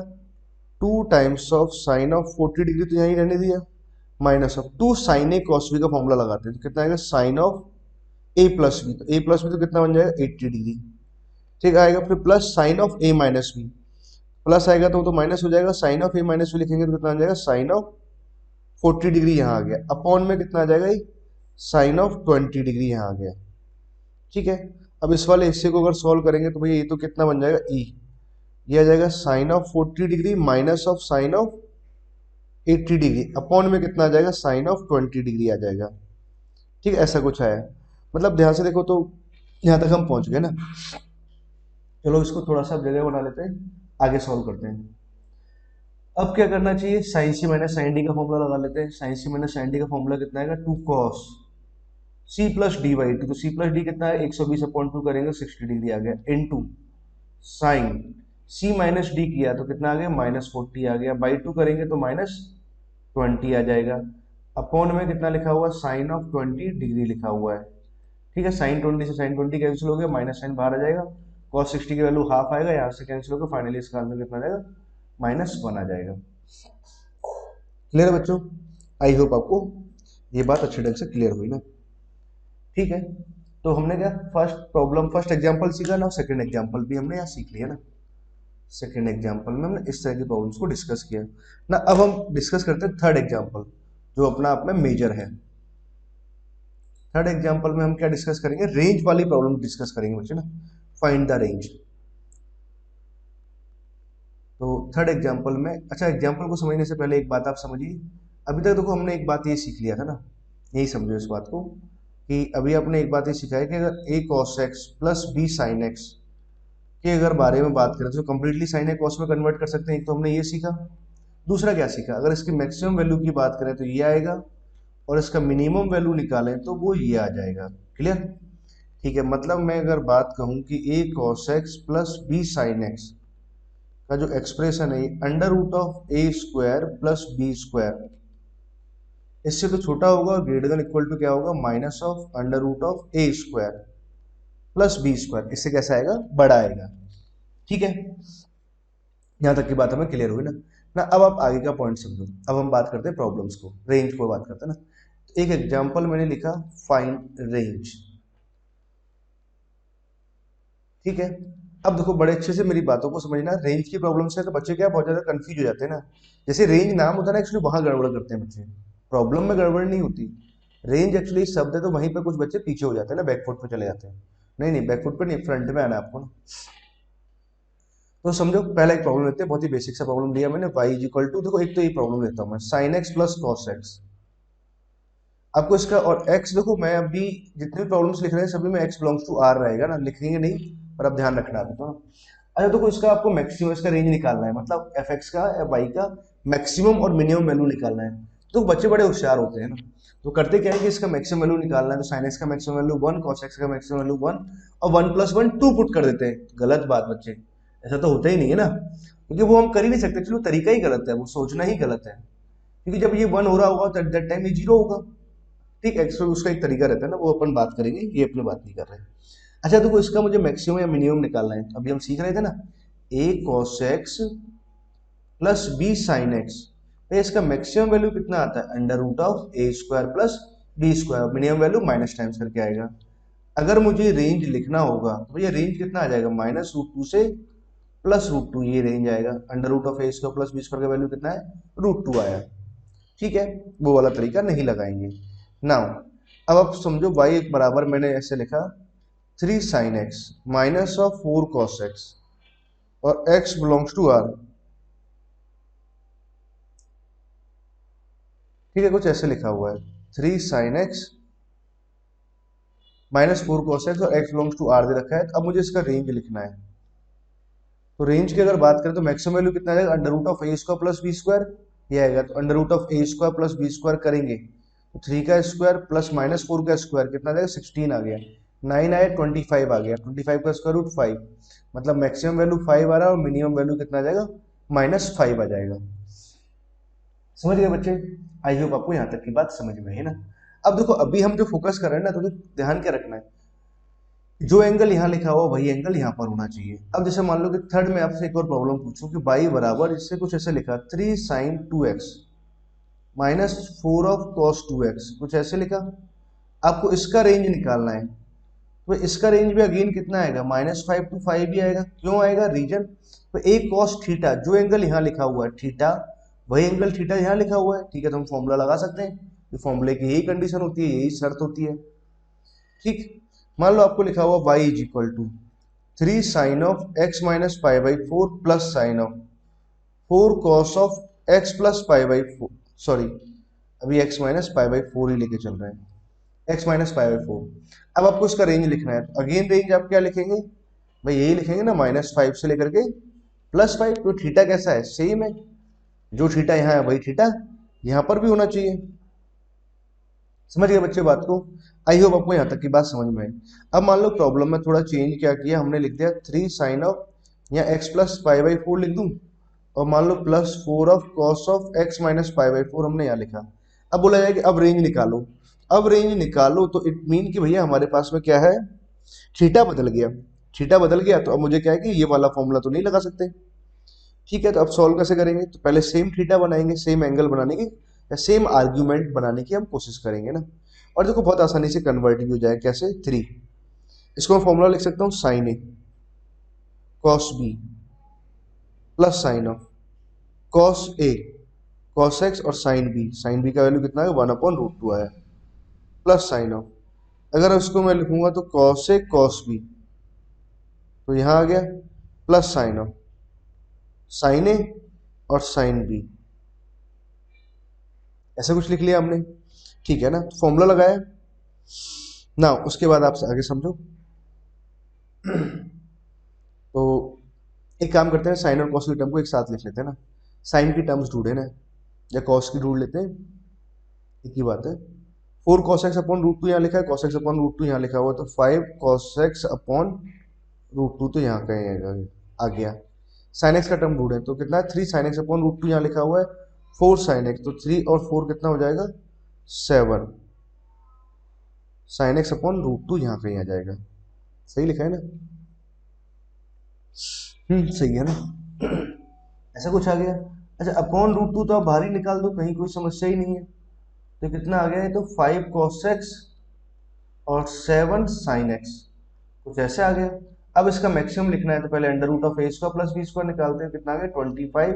[SPEAKER 1] 2 times of sine of 40 degree तो यहीं रहने दिया, minus of 2 sin a cos b का फॉर्मूला लगाते हैं, तो कितना आएगा, sine of a plus B, तो a प्लस बी तो कितना बन जाएगा, 80 डिग्री, ठीक आएगा। फिर plus sine of a minus B, plus आएगा तो वो तो माइनस हो जाएगा, sine of a minus B लिखेंगे तो कितना आ जाएगा, साइन ऑफ 40 डिग्री यहाँ आ गया, अपॉन में कितना आ जाएगा, साइन ऑफ 20 डिग्री यहाँ आ गया। ठीक है, अब इस वाले हिस्से को अगर सॉल्व करेंगे तो भैया ये तो कितना बन जाएगा, ई, ये आ जाएगा sine of 40 degree minus of sine of 80 degree, upon में कितना आ जाएगा, साइन ऑफ 20 डिग्री आ जाएगा। ठीक है, ऐसा कुछ आया, मतलब ध्यान से देखो तो यहाँ तक हम पहुंच गए ना। चलो इसको थोड़ा सा जगह बना लेते हैं, आगे सॉल्व करते हैं। अब क्या करना चाहिए, sine C minus sine D का फॉर्मूला लगा लेते हैं। Sine C minus sine D का फॉर्मूला कितना आएगा, 2 cos C plus D by two, तो सी प्लस डी कितना है, 120/2 करेंगे 60 डिग्री आ गया, into sine C minus D किया तो कितना आ गया, -40 आ गया, बाई टू करेंगे तो -20 आ जाएगा, अपॉन में कितना लिखा हुआ, साइन ऑफ 20 डिग्री लिखा हुआ है। ठीक है, साइन 20 से साइन 20 कैंसिल हो गया, माइनस साइन बाहर आ जाएगा, cos 60 की वैल्यू हाफ आएगा, यहाँ से कैंसिल होकर फाइनली इसका आंसर कितना आ जाएगा, -1 आ जाएगा। क्लियर है बच्चों, आई होप आपको ये बात अच्छे ढंग से क्लियर हुई ना। ठीक है, तो हमने क्या फर्स्ट प्रॉब्लम फर्स्ट एग्जांपल सीखा ना, सेकंड एग्जांपल भी हमने यहाँ सीख लिया ना। सेकंड एग्जांपल में हमने इस तरह की प्रॉब्लम्स को डिस्कस किया ना। अब हम डिस्कस करते हैं थर्ड एग्जांपल, जो अपना आप में मेजर है। थर्ड एग्जांपल में हम क्या डिस्कस करेंगे, रेंज वाली प्रॉब्लम डिस्कस करेंगे बच्चे ना, फाइंड द रेंज। तो थर्ड एग्जांपल में, अच्छा एग्जांपल को समझने से पहले एक बात आप समझिए, अभी तक देखो हमने एक बात ये सीख लिया था ना, यही समझो इस बात को, कि अभी आपने एक बात ये सीखा है कि अगर a cos x plus b sin x के अगर बारे में बात करें तो कंप्लीटली साइन ए कॉस में कन्वर्ट कर सकते हैं, एक तो हमने ये सीखा। दूसरा क्या सीखा, अगर इसकी मैक्सिमम वैल्यू की बात करें तो ये आएगा, और इसका मिनिमम वैल्यू निकालें तो वो ये आ जाएगा। क्लियर, ठीक है, मतलब मैं अगर बात कहूं कि a cos x plus b sin x का जो एक्सप्रेशन है, under root of a square plus b square, इससे तो छोटा होगा, ग्रेटर देन इक्वल टू क्या होगा, minus of under root of a square plus b square, इससे कैसा आएगा, बड़ा आएगा। ठीक है, यहां तक की बात हमें क्लियर हुई ना। अब आप आगे का पॉइंट समझो, अब हम बात करते हैं प्रॉब्लम्स को, रेंज को बात करते हैं ना। तो एक एग्जांपल मैंने लिखा, फाइंड रेंज। ठीक है, अब देखो बड़े अच्छे से मेरी बातों को समझना, रेंज की प्रॉब्लम से तो बच्चे क्या बहुत ज्यादा कंफ्यूज हो जाते हैं ना। जैसे रेंज नाम होता है ना, एक्चुअली वहां गड़बड़ करते हैं बच्चे, प्रॉब्लम में गड़बड़ नहीं होती। रेंज एक्चुअली शब्द है, तो वहीं पे कुछ बच्चे पीछे हो जाते हैं ना, बैकफुट पे चले जाते हैं। नहीं नहीं, बैकफुट पे नहीं, फ्रंट में आना है आपको ना। तो समझो पहला एक प्रॉब्लम लेते हैं, बहुत ही बेसिक सा प्रॉब्लम दिया मैंने, y इज इक्वल टू, देखो एक तो ये प्रॉब्लम लेता हूं मैं, sin x plus cos x। आपको इसका और x, देखो मैं अभी जितनी प्रॉब्लम्स लिख रहे हैं सभी में x बिलोंग्स टू r रहेगा ना, लिखेंगे नहीं पर अब ध्यान रखना है तो। अच्छा देखो इसका आपको मैक्सिमम, इसका रेंज निकालना है, मतलब fx का या y का मैक्सिमम और मिनिमम वैल्यू निकालना है। तो बच्चे बड़े होशियार होते हैं ना, तो करते क्या है कि इसका मैक्सिमम वैल्यू निकालना है, तो sin x का मैक्सिमम वैल्यू 1, cos x का मैक्सिमम वैल्यू 1, और 1 + 1 2 पुट कर देते हैं। गलत बात बच्चे, ऐसा तो होता ही नहीं है ना, क्योंकि वो हम कर ही नहीं सकते, चलो तरीका ही गलत है, वो सोचना ही गलत है, क्योंकि जब ये 1 हो रहा होगा तो दैट टाइम ये 0 होगा। ठीक है, उसका एक तरीका रहता है ना, वो अपन बात करेंगे, ये अपनी बात नहीं कर रहे हैं। अच्छा देखो इसका मुझे मैक्सिमम या मिनिमम निकालना है, अभी हम सीख रहे थे ना, a cos x plus b sin x, तो इसका मैक्सिमम वैल्यू कितना आता है, under root of a square plus b square, minimum value minus times करके आएगा। अगर मुझे रेंज लिखना होगा तो भैया रेंज कितना आ जाएगा, -√2 से +√2, ये रेंज आएगा। Under root of a square plus b square का वैल्यू कितना है, √2 आया। ठीक है, वो वाला तरीका नहीं लगाएंगे। नाउ अब आप समझो y एक बराबर, मैंने ऐसे लिखा 3 sin x minus of 4 cos x, और x बिलोंग्स टू r। ठीक है, कुछ ऐसे लिखा हुआ है 3 sin x -4 cos x और x बिलोंग्स टू r दे रखा है। तो अब मुझे इसका रेंज लिखना है। तो रेंज की अगर बात करें तो मैक्सिमम वैल्यू कितना आ जाएगा, under root of A square plus B square, ये आएगा। तो under root of A square plus B square करेंगे तो 3 का स्क्वायर प्लस -4 का स्क्वायर कितना आ जाएगा, 16 आ गया। 9 आया 25 आ गया, 25 का स्क्वायर रूट 5, मतलब मैक्सिमम वैल्यू 5 आ रहा है और मिनिमम वैल्यू कितना आ जाएगा, -5 आ जाएगा। समझ गए बच्चे? आई होप आपको यहाँ तक की बात समझ में है ना। अब देखो अभी हम जो फोकस कर रहे हैं ना, तो ध्यान क्या रखना है, जो एंगल यहाँ लिखा हुआ वही एंगल यहाँ पर होना चाहिए। अब जैसे मान लो कि थर्ड में आपसे एक और प्रॉब्लम पूछूं कि y बराबर, इससे कुछ ऐसे लिखा 3 sin 2x -4 of cos 2x, कुछ ऐसे लिखा। आपको इसका रेंज निकालना है। तो इसका रेंज भी अगेन कितना आएगा, -5 to 5 भी आएगा। क्यों आएगा, रीजन तो a cos थीटा, जो एंगल यहाँ लिखा हुआ है थीटा, वही एंगल थीटा यहाँ लिखा हुआ है। ठीक है, तो हम फॉर्मूला लगा सकते हैं। ये फॉर्मूले की यही कंडीशन होती है, यही शर्त होती है। ठीक, मान लो आपको लिखा हुआ y is equal to 3 sine of x minus pi by 4 plus sine of 4 cos of x plus pi by 4, sorry अभी x माइनस पाई बाई 4 ही लेके चल रहे हैं, x माइनस पाई बाई 4। अब आपको इसका रेंज लिखना है। तो अगेन रेंज आप क्या लिखेंगे भाई, यही लिखेंगे ना, -5 से लेकर के +5। तो थीटा कैसा है, सेम है, जो थीटा यहाँ है वही थीटा यहाँ पर भी होना चाहिए। समझ गए बच्चे बात को? आई होप आपको यहाँ तक की बात समझ में आई। अब मान लो प्रॉब्लम में थोड़ा चेंज क्या किया हमने, लिख दिया 3 साइन ऑफ, या x प्लस पाई बाई 4 लिख दूं, और मान लो +4 of cos of x minus pi by 4 हमने यहाँ लिखा। अब बोला जाए कि अब रेंज निकालो। अब रेंज निकालो तो इट मीन कि भैया हमारे पास में क्या है, थीटा बदल गया। थीटा बदल गया तो अब मुझे क्या है कि ये वाला फॉर्मूला तो नहीं लगा सकते। ठीक है, तो अब सॉल्व कैसे करेंगे, तो पहले सेम थीटा बनाएंगे, सेम एंगल बनाने की या सेम आर्ग्यूमेंट बनाने की हम कोशिश करेंगे ना। और देखो बहुत आसानी से कन्वर्ट भी हो जाए, कैसे, 3, इसको मैं फॉर्मूला लिख सकता हूँ sine A cos B plus sine of cos A cos X और साइन बी का वैल्यू कितना है 1/√2 आया, प्लस साइन ऑफ, अगर उसको मैं लिखूंगा तो कॉस ए कॉस बी, तो यहाँ आ गया प्लस साइन ऑफ साइन ए और साइन बी, ऐसा कुछ लिख लिया हमने। ठीक है ना, तो फॉर्मूला लगाया ना, उसके बाद आप आगे समझो। तो एक काम करते हैं, साइन और कॉस की टर्म को एक साथ लिख लेते हैं ना। साइन की टर्म्स ढूंढे ना, या कॉस की ढूंढ लेते हैं, एक ही बात है। 4 cos x अपॉन √2 यहाँ लिखा है, cos x अपॉन √2 यहाँ लिखा हुआ, तो 5 cos x अपॉन √2 तो यहाँ कहीं आ गया। साइन एक्स का टर्म ढूंढे तो कितना है, 3 sin x अपॉन √2 यहाँ लिखा हुआ है, 4 sin x, तो 3 और 4 कितना हो जाएगा, 7 sin x अपॉन √2 यहाँ कहीं आ जाएगा। सही लिखा है ना? सही है ना? ऐसा कुछ आ गया। अच्छा, अपॉन √2 तो आप बाहर ही निकाल दो, कहीं कोई समस्या ही नहीं है। तो कितना आ गया, तो 5 cos x और 7 sin x, कुछ ऐसे आ गया। अब इसका मैक्सिमम लिखना है तो पहले under root of A square plus B square निकालते हैं, कितना आ गया 25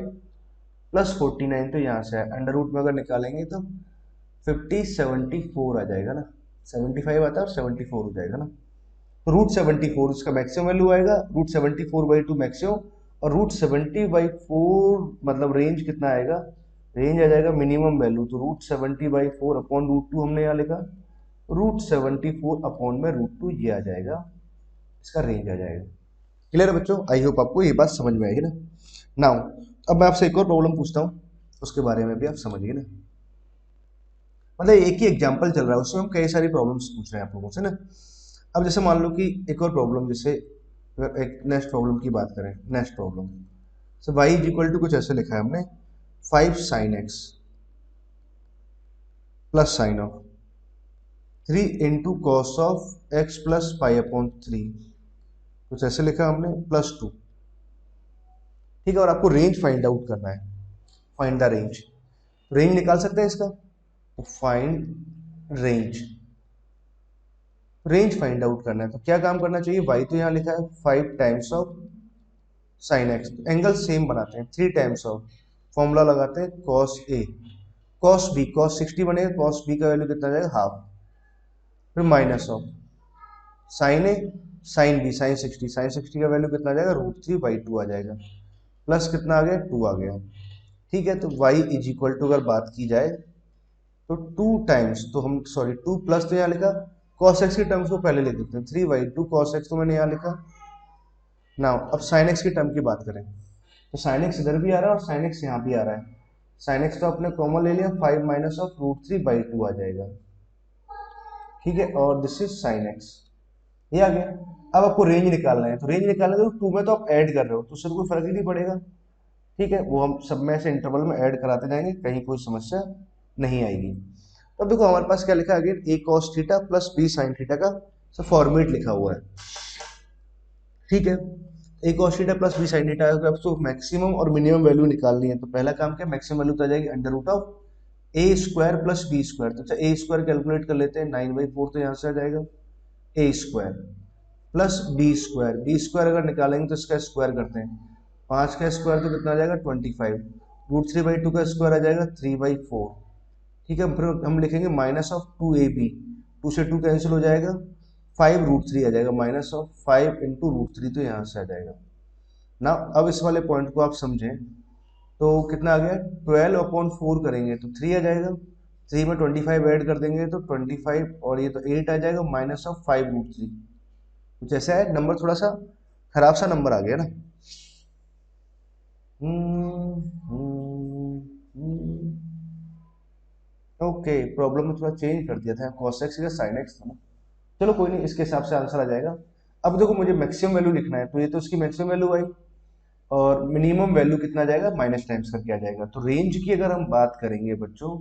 [SPEAKER 1] प्लस 49, तो यहाँ से है अंडर रूट में अगर निकालेंगे तो 74 आ जाएगा ना, 75 आता है और 74 हो जाएगा ना। तो √74 इसका मैक्सिमम वैल्यू आएगा, √74/2 मैक्सिमम, और √70/4 मतलब रेंज कितना आएगा, रेंज आ जाएगा मिनिमम वैल्यू। तो √70/4 अपॉन √2 हमने यहाँ लिखा, √74 अपॉन में √2 ये आ जाएगा, इसका रेंज आ जाएगा। क्लियर है बच्चों? आई होप आपको ये बात समझ में आएगी ना। नाउ अब मैं आपसे एक और प्रॉब्लम पूछता हूँ, उसके बारे में भी आप समझिए ना। मतलब एक ही एग्जांपल चल रहा है, उसमें हम कई सारी प्रॉब्लम्स पूछ रहे हैं आप लोगों से ना। अब जैसे मान लो कि एक और प्रॉब्लम, जैसे अगर एक नेक्स्ट प्रॉब्लम की बात करें, next problem so y is equal to कुछ ऐसे लिखा है हमने 5 sin x plus sine of 3 into cos of x plus pi upon 3, कुछ ऐसे लिखा हमने +2। ठीक है, और आपको रेंज फाइंड आउट करना है, फाइंड द रेंज। रेंज निकाल सकते हैं इसका, तो find range, range find out करना है। तो क्या काम करना चाहिए, y तो यहाँ लिखा है 5 times of sine x, angle same बनाते हैं, 3 टाइम्स ऑफ, फॉर्मूला लगाते हैं cos a cos b, cos 60 बनेगा, cos b का वैल्यू कितना जाएगा हाफ, फिर minus of sine A sine B, sine 60 का वैल्यू कितना आ जाएगा √3/2 आ जाएगा, प्लस कितना आ गया 2 आ गया। ठीक है, तो y इज इक्वल टू अगर बात की जाए तो 2 टाइम्स, तो हम सॉरी 2 प्लस तो यहाँ लिखा cos x की टर्म्स को पहले लिख देते हैं, 3/2 cos x तो मैंने यहाँ लिखा। नाउ अब sin x की टर्म की बात करें तो sin x इधर भी आ रहा है और sin x यहाँ भी आ रहा है। sin x तो आपने कॉमन ले लिया, 5 माइनस ऑफ √3/2 आ जाएगा, ठीक है, और दिस इज sin x, ये आ गया। अब आपको रेंज निकालना है, तो रेंज निकालना है तो 2 में तो आप ऐड कर रहे हो तो उससे कोई फर्क ही नहीं पड़ेगा, ठीक है, वो हम सब में से इंटरवल में ऐड कराते जाएंगे, कहीं कोई समस्या नहीं आएगी। तो अब देखो हमारे पास क्या लिखा है, again a cos theta plus b sin theta का सब फॉर्मेट लिखा हुआ है, ठीक है। a cos theta plus b sin theta का आपको मैक्सिमम और मिनिमम वैल्यू निकालनी है, तो पहला काम क्या, मैक्सिमम वैल्यू तो आ जाएगी under root of a square plus b square. तो अच्छा a स्क्वायर कैलकुलेट कर लेते हैं, 9/4 तो यहाँ से आ जाएगा a square plus b square, b square अगर निकालेंगे तो इसका स्क्वायर करते हैं, 5 का स्क्वायर तो कितना आ जाएगा 25, √3/2 का स्क्वायर आ जाएगा 3/4, ठीक है। फिर हम लिखेंगे माइनस ऑफ 2ab, 2 से 2 कैंसिल हो जाएगा, 5√3 आ जाएगा, माइनस ऑफ 5 इंटू √3 तो यहाँ से आ जाएगा ना। अब इस वाले पॉइंट को आप समझें तो कितना आ गया, 12/4 करेंगे तो 3 आ जाएगा, 3 में 25 ऐड कर देंगे तो 25 और ये तो 8 आ जाएगा, माइनस ऑफ 5√3। कुछ ऐसा है, नंबर थोड़ा सा खराब सा नंबर आ गया ना। ओके, प्रॉब्लम में थोड़ा चेंज कर दिया था, cos x या sin x था ना, चलो कोई नहीं, इसके हिसाब से आंसर आ जाएगा। अब देखो मुझे मैक्सिमम वैल्यू लिखना है, तो ये तो इसकी मैक्सिमम वैल्यू आई और मिनिमम वैल्यू कितना आ जाएगा, माइनस टाइम्स करके आ जाएगा। तो रेंज की अगर हम बात करेंगे बच्चों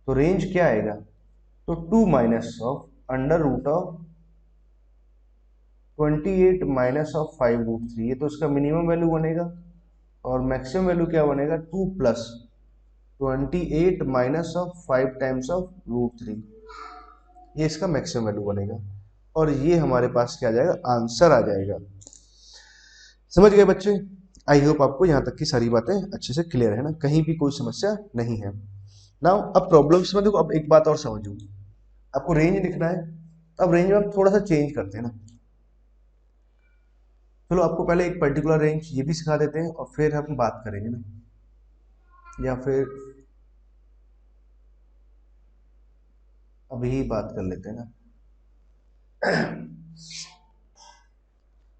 [SPEAKER 1] तो रेंज क्या आएगा, तो 2 minus of under root of 28 minus of 5√3, ये तो इसका मिनिमम वैल्यू बनेगा, और मैक्सिमम वैल्यू क्या बनेगा, 2 plus 28 minus of 5 times of √3, ये इसका मैक्सिमम वैल्यू बनेगा, और ये हमारे पास क्या आ जाएगा, आंसर आ जाएगा। समझ गए बच्चे? आई होप आपको यहाँ तक की सारी बातें अच्छे से क्लियर है ना, कहीं भी कोई समस्या नहीं है ना। अब प्रॉब्लम्स में देखो, अब एक बात और समझो, आपको रेंज लिखना है, अब रेंज में हम थोड़ा सा चेंज करते हैं ना। चलो आपको पहले एक पर्टिकुलर रेंज ये भी सिखा देते हैं और फिर हम बात करेंगे ना, या फिर अभी बात कर लेते हैं ना।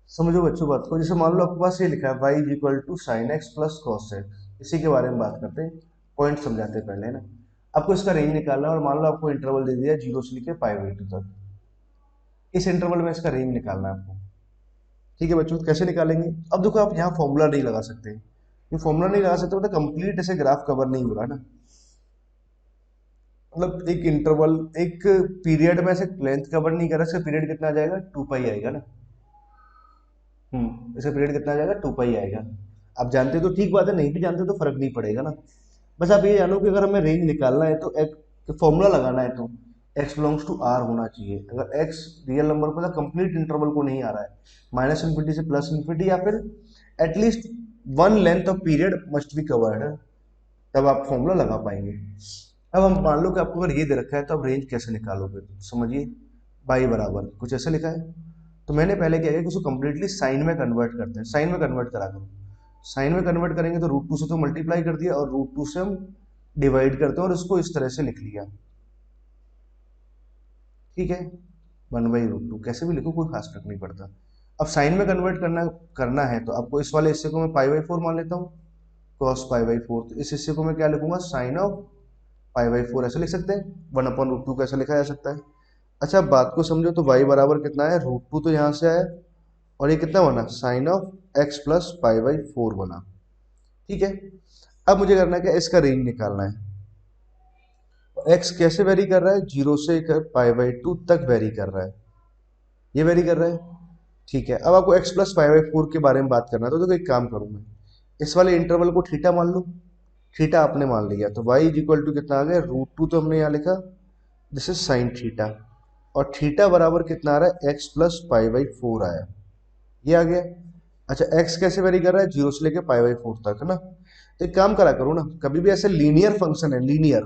[SPEAKER 1] समझो बच्चों बात को, जैसे मान लो आपके पास ये लिखा है y is equal to sine x plus cos X, इसी के बारे में बात करते हैं, पॉइंट समझाते हैं पहले ना। आपको इसका रेंज निकालना है और मान लो आपको इंटरवल दे दिया 0 से लेकर π/2 तक, इस इंटरवल में इसका रेंज निकालना है आपको, ठीक है बच्चों। कैसे निकालेंगे, अब देखो आप यहाँ फॉर्मूला नहीं लगा सकते, ये फॉर्मूला नहीं लगा सकते मतलब कंप्लीट ऐसे ग्राफ कवर नहीं हो रहा ना, मतलब एक इंटरवल एक पीरियड में ऐसे लेंथ कवर नहीं कर रहा, इसका पीरियड कितना आ जाएगा 2π आएगा ना, इसका पीरियड कितना आ जाएगा 2π आएगा। आप जानते हो तो ठीक बात है, नहीं भी जानते तो फर्क नहीं पड़ेगा ना। बस आप ये जानो कि अगर हमें रेंज निकालना है तो एक फॉर्मूला लगाना है तो x बिलोंग्स टू r होना चाहिए। अगर x रियल नंबर पर कंप्लीट इंटरवल को नहीं आ रहा है, -∞ से +∞, या फिर at least one length of period must be covered, तब आप फॉर्मूला लगा पाएंगे। अब हम मान लो कि आपको अगर ये दे रखा है तो आप रेंज कैसे निकालोगे, समझिए। y बराबर कुछ ऐसा लिखा है, तो मैंने पहले क्या किया कि उसको कंप्लीटली साइन में कन्वर्ट करते हैं, साइन में कन्वर्ट करा करो। साइन में कन्वर्ट करेंगे तो √2 से तो मल्टीप्लाई कर दिया और √2 से हम डिवाइड करते हैं और इसको इस तरह से लिख लिया, ठीक है, 1/√2, कैसे भी लिखो कोई खास फर्क नहीं पड़ता। अब साइन में कन्वर्ट करना है तो आपको इस वाले हिस्से को मैं π/4 मान लेता हूँ, cos π/4, तो इस हिस्से को मैं क्या लिखूंगा, साइन ऑफ π/4 ऐसे लिख सकते हैं, 1/√2 कैसे लिखा जा सकता है। अच्छा बात को समझो, तो y बराबर कितना है, √2 तो यहाँ से आया और ये कितना बना, साइन ऑफ x प्लस π/4 बना, ठीक है। अब मुझे करना है क्या, इसका रेंज निकालना है। x कैसे वेरी कर रहा है, 0 से π/2 तक वेरी कर रहा है, ये वेरी कर रहा है, ठीक है। अब आपको x प्लस π/4 के बारे में बात करना है, तो देखो एक काम करूँ मैं, इस वाले इंटरवल को थीटा मान लो, थीटा आपने मान लिया, तो y इज इक्वल टू कितना आ गया, √2 तो हमने यहाँ लिखा, दिस इज साइन थीटा, और थीटा बराबर कितना आ रहा है, x प्लस π/4 आया, ये आ गया। अच्छा x कैसे वेरी कर रहा है, 0 से लेके π/4 तक है ना। तो एक काम करा करो ना, कभी भी ऐसे लीनियर फंक्शन है, लीनियर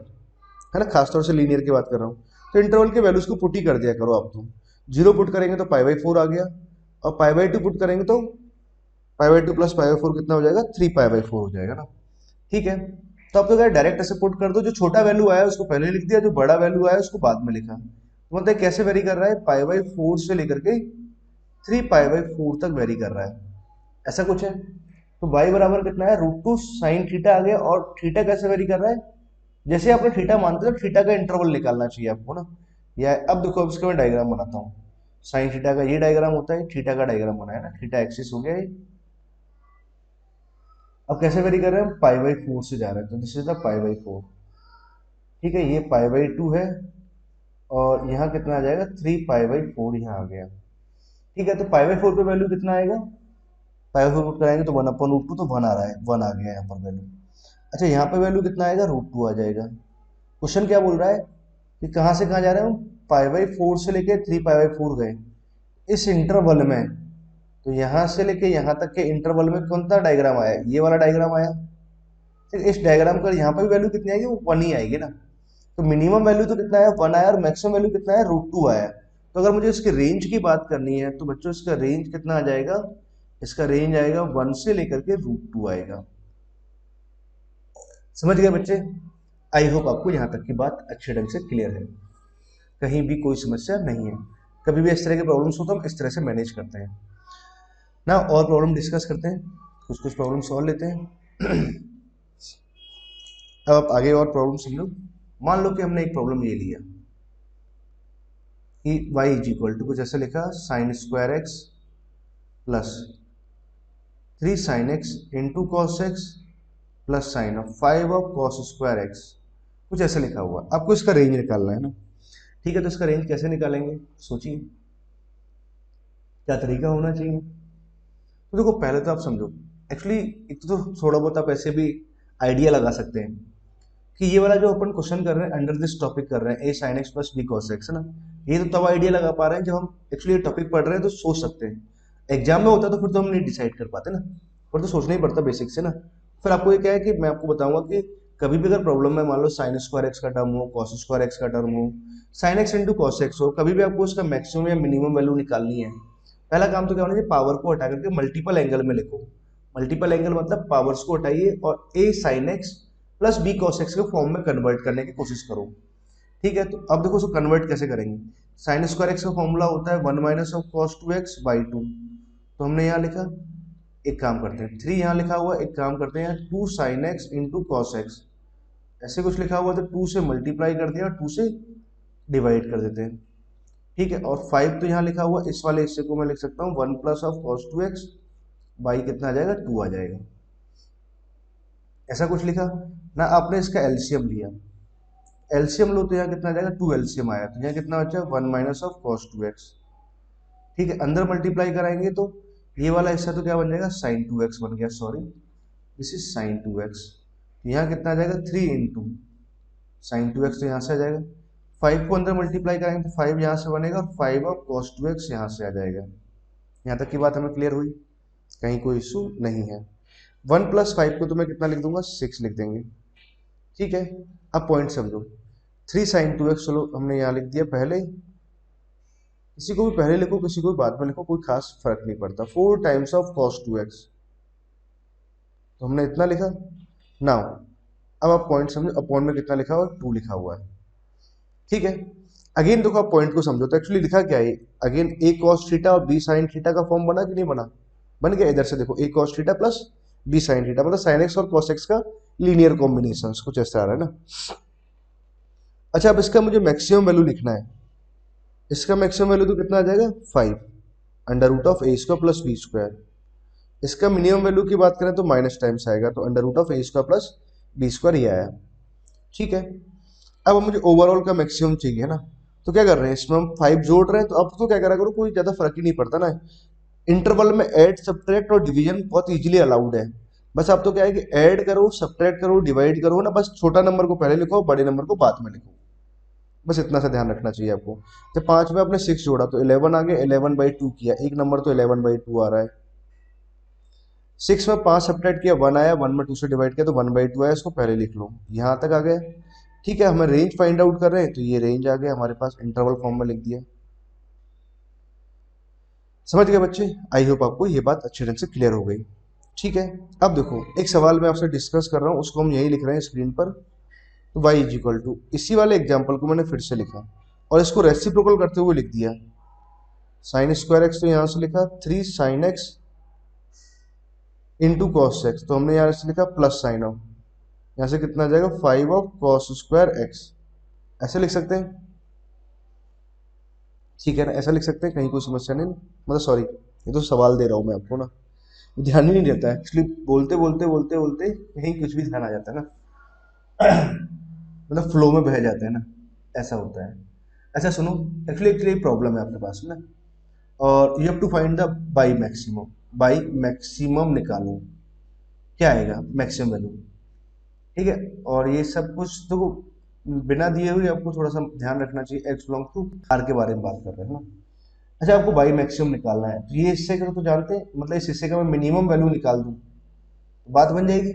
[SPEAKER 1] है ना, खासतौर से लीनियर की बात कर रहा हूँ, तो इंटरवल के वैल्यूज को पुट ही कर दिया करो आप। तो 0 पुट करेंगे तो π/4 आ गया, और π/2 पुट करेंगे तो π/2 प्लस π/4 कितना हो जाएगा, 3π/4 हो जाएगा ना, ठीक है। तो अब तो क्या डायरेक्ट ऐसे पुट कर दो, जो छोटा वैल्यू आया उसको पहले लिख दिया, जो बड़ा वैल्यू आया उसको बाद में लिखा, तो मतलब कैसे वेरी कर रहा है, पाई बाई 4 से लेकर के 3 पाई बाई 4 तक वेरी कर रहा है, ऐसा कुछ है। तो y बराबर कितना है, √2 साइन थीटा आ गया। और थीटा कैसे वेरी कर रहा है, जैसे आप थीटा मानते हो थीटा का इंटरवल निकालना चाहिए आपको ना। या अब देखो, अब इसका मैं डायग्राम बनाता हूँ। साइन थीटा का ये डायग्राम होता है, थीटा का डायग्राम बनाया ना, थीटा एक्सिस हो गया ये। अब कैसे वेरी कर रहे हैं, पाई बाई 4 से जा रहे हैं, तो this is the pi by 4। ठीक है, ये पाई बाई 2 है, और यहाँ कितना आ जाएगा, 3 पाई बाई 4 यहाँ आ गया। ठीक है, तो पाई बाई 4 पे वैल्यू कितना आएगा, पाई बाई 4 कराएंगे तो 1/√2, तो 1 आ रहा है, 1 आ गया यहाँ पर वैल्यू। अच्छा, यहाँ पे वैल्यू कितना आएगा, √2 आ जाएगा। क्वेश्चन क्या बोल रहा है कि कहाँ से कहाँ जा रहे हैं हम, पाई बाई 4 से लेके 3 पाई बाई 4 गए इस इंटरवल में। तो यहाँ से लेके यहाँ तक के इंटरवल में कौन सा डायग्राम आया, ये वाला डायग्राम आया। ठीक, इस डायग्राम का यहाँ पर वैल्यू कितनी आएगी, वो 1 ही आएगी ना। तो मिनिमम वैल्यू तो कितना है, 1 आया, और मैक्सिमम वैल्यू कितना है, √2 आया। तो अगर मुझे इसके रेंज की बात करनी है तो बच्चों इसका रेंज कितना आ जाएगा, इसका रेंज आएगा 1 से लेकर के √2 आएगा। समझ गए बच्चे? आई होप आपको यहाँ तक की बात अच्छे ढंग से क्लियर है, कहीं भी कोई समस्या नहीं है। कभी भी इस तरह के प्रॉब्लम्स हो तो हम इस तरह से मैनेज करते हैं ना। और प्रॉब्लम डिस्कस करते हैं, कुछ कुछ प्रॉब्लम सॉल्व लेते हैं। अब आप आगे और प्रॉब्लम समझो। मान लो कि हमने एक प्रॉब्लम ये लिया कि y इज इक्वल टू, कुछ ऐसा लिखा, sign square x plus 3 sign x into cos x plus sine of 5 of cos square x, कुछ ऐसा लिखा हुआ। आपको इसका रेंज निकालना है ना। ठीक है, तो इसका रेंज कैसे निकालेंगे, सोचिए क्या तरीका होना चाहिए। तो देखो, पहले तो आप समझो, एक्चुअली एक तो थोड़ा बहुत आप ऐसे भी आइडिया लगा सकते हैं कि ये वाला जो अपन क्वेश्चन कर रहे हैं, अंडर दिस टॉपिक कर रहे हैं, A sine x plus B cos x, है ना। ये तो तब आइडिया लगा पा रहे हैं जब हम एक्चुअली ये टॉपिक पढ़ रहे हैं, तो सोच सकते हैं। एग्जाम में होता तो फिर तो हम नहीं डिसाइड कर पाते ना, फिर तो सोचना ही पड़ता बेसिक से ना। फिर आपको ये क्या है कि मैं आपको बताऊंगा कि कभी भी अगर प्रॉब्लम में मान लो साइन स्क्वायर एक्स का टर्म हो, कॉस स्क्वायर एक्स का टर्म हो, sign x into cos x हो, कभी भी आपको उसका मैक्सिमम या मिनिमम वैल्यू निकालनी है, पहला काम तो क्या होना चाहिए, पावर को हटा करके मल्टीपल एंगल में लिखो। मल्टीपल एंगल मतलब पावर्स को हटाइए और A sine x plus B cos x के फॉर्म में कन्वर्ट करने की कोशिश करो। ठीक है, तो अब देखो उसको कन्वर्ट कैसे करेंगे। साइन स्क्वायर एक्स का फॉर्मूला होता है 1 minus of cos 2x by 2। तो हमने यहाँ लिखा, एक काम करते हैं, 3 यहाँ लिखा हुआ, एक काम करते हैं 2 sign x into cos x, ऐसे कुछ लिखा हुआ तो 2 से मल्टीप्लाई कर दिया और 2 से डिवाइड कर देते हैं। ठीक है, और 5 तो यहाँ लिखा हुआ, इस वाले हिस्से को मैं लिख सकता हूँ 1 plus of cos 2x by कितना आ जाएगा, 2 आ जाएगा। ऐसा कुछ लिखा ना, आपने इसका एलसीएम लिया, एलसीएम लो तो यहाँ कितना आ जाएगा, 2 एलसीएम आया, तो यहाँ कितना बचा, 1 माइनस ऑफ कॉस 2x। ठीक है, अंदर मल्टीप्लाई कराएंगे तो ये वाला हिस्सा तो क्या बन जाएगा, साइन 2x बन गया, sorry this is sine 2x। यहाँ कितना आ जाएगा, 3 इंटू साइन 2x, तो यहाँ से आ जाएगा। 5 को अंदर मल्टीप्लाई करेंगे तो 5 यहाँ से बनेगा, और 5 ऑफ कॉस 2x यहाँ से आ जाएगा। यहाँ तक की बात हमें क्लियर हुई, कहीं कोई इशू नहीं है। 1 प्लस 5 को तो मैं कितना लिख दूंगा, 6 लिख देंगे। ठीक है, अब पॉइंट समझो, 3 साइन 2x चलो हमने यहाँ लिख दिया पहले, किसी को भी पहले लिखो किसी को भी बाद में लिखो, कोई खास फर्क नहीं पड़ता। 4 टाइम्स ऑफ कॉस 2x, तो हमने इतना लिखा। नाउ अब आप पॉइंट समझो, अपॉन में कितना लिखा हुआ, 2 लिखा हुआ है। ठीक है, अगेन देखो आप पॉइंट को समझो, तो एक्चुअली लिखा क्या है, अगेन ए कॉस थीटा और बी साइन थीटा का फॉर्म बना कि नहीं बना, बन गया। इधर से देखो, A cos theta plus B sine theta, मतलब साइन एक्स और कॉस एक्स का लीनियर कॉम्बिनेशन, कुछ ऐसा आ रहा है ना। अच्छा, अब इसका मुझे मैक्सिमम वैल्यू लिखना है, इसका मैक्सिमम वैल्यू तो कितना आ जाएगा, 5 under root of A square plus B square. इसका मिनिमम वैल्यू की बात करें तो माइनस टाइम्स आएगा, तो under root of A square plus B square ये आया। ठीक है, अब मुझे ओवरऑल का मैक्सिमम चाहिए ना, तो क्या कर रहे हैं, इसमें हम 5 जोड़ रहे हैं, तो अब तो क्या करा करो, कोई ज्यादा फर्क ही नहीं पड़ता ना। इंटरवल में ऐड सब्ट्रैक्ट और डिवीजन बहुत इजीली अलाउड है। बस आप तो क्या है कि ऐड करो, सब्ट्रैक्ट करो, डिवाइड करो ना, बस छोटा नंबर को पहले लिखो, बड़े नंबर को बाद में लिखो, बस इतना सा ध्यान रखना चाहिए आपको। तो 5 में आपने 6 जोड़ा तो 11 आ गया, 11/2 किया, एक नंबर तो 11/2 आ रहा है। 6 में 5 सब्ट्रैक्ट किया, 1 आया, 1 में 2 से डिवाइड किया तो 1/2 आया, इसको पहले लिख लो, यहाँ तक आ गया। ठीक है, हमें रेंज फाइंड आउट कर रहे हैं, तो ये रेंज आ गया हमारे पास, इंटरवल फॉर्म में लिख दिया। समझ गए बच्चे? आई होप आपको ये बात अच्छे ढंग से क्लियर हो गई। ठीक है, अब देखो एक सवाल मैं आपसे डिस्कस कर रहा हूँ, उसको हम यही लिख रहे हैं स्क्रीन पर। तो y इज इक्वल टू, इसी वाले एग्जाम्पल को मैंने फिर से लिखा, और इसको रेसिप्रोकल करते हुए लिख दिया। साइन स्क्वायर एक्स तो यहाँ से लिखा 3 sign x into cos x, तो हमने यहाँ से लिखा प्लस साइन ऑफ, यहाँ से कितना आ जाएगा 5 ऑफ कॉस स्क्वायर एक्स, ऐसे लिख सकते हैं। ठीक है ना, ऐसा लिख सकते हैं, कहीं कोई समस्या नहीं, मतलब सॉरी ये तो सवाल दे रहा हूँ मैं आपको ना, ध्यान ही नहीं रहता है एक्चुअली, बोलते बोलते बोलते बोलते कहीं कुछ भी ध्यान आ जाता है ना, मतलब फ्लो में बह जाते हैं ना, ऐसा होता है। अच्छा सुनो, एक्चुअली प्रॉब्लम है आपके पास ना, और you have to find the by maximum, by maximum निकालो, क्या आएगा मैक्सिमम वैल्यू। ठीक है, और ये सब कुछ तो बिना दिए हुए आपको थोड़ा सा ध्यान रखना चाहिए, एक्स बिलोंग टू आर के बारे में बात कर रहे हैं ना। अच्छा आपको बाई मैक्सिमम निकालना है, तो ये हिस्से का तो जानते हैं, मतलब इस हिस्से का मैं मिनिमम वैल्यू निकाल दूं तो बात बन जाएगी।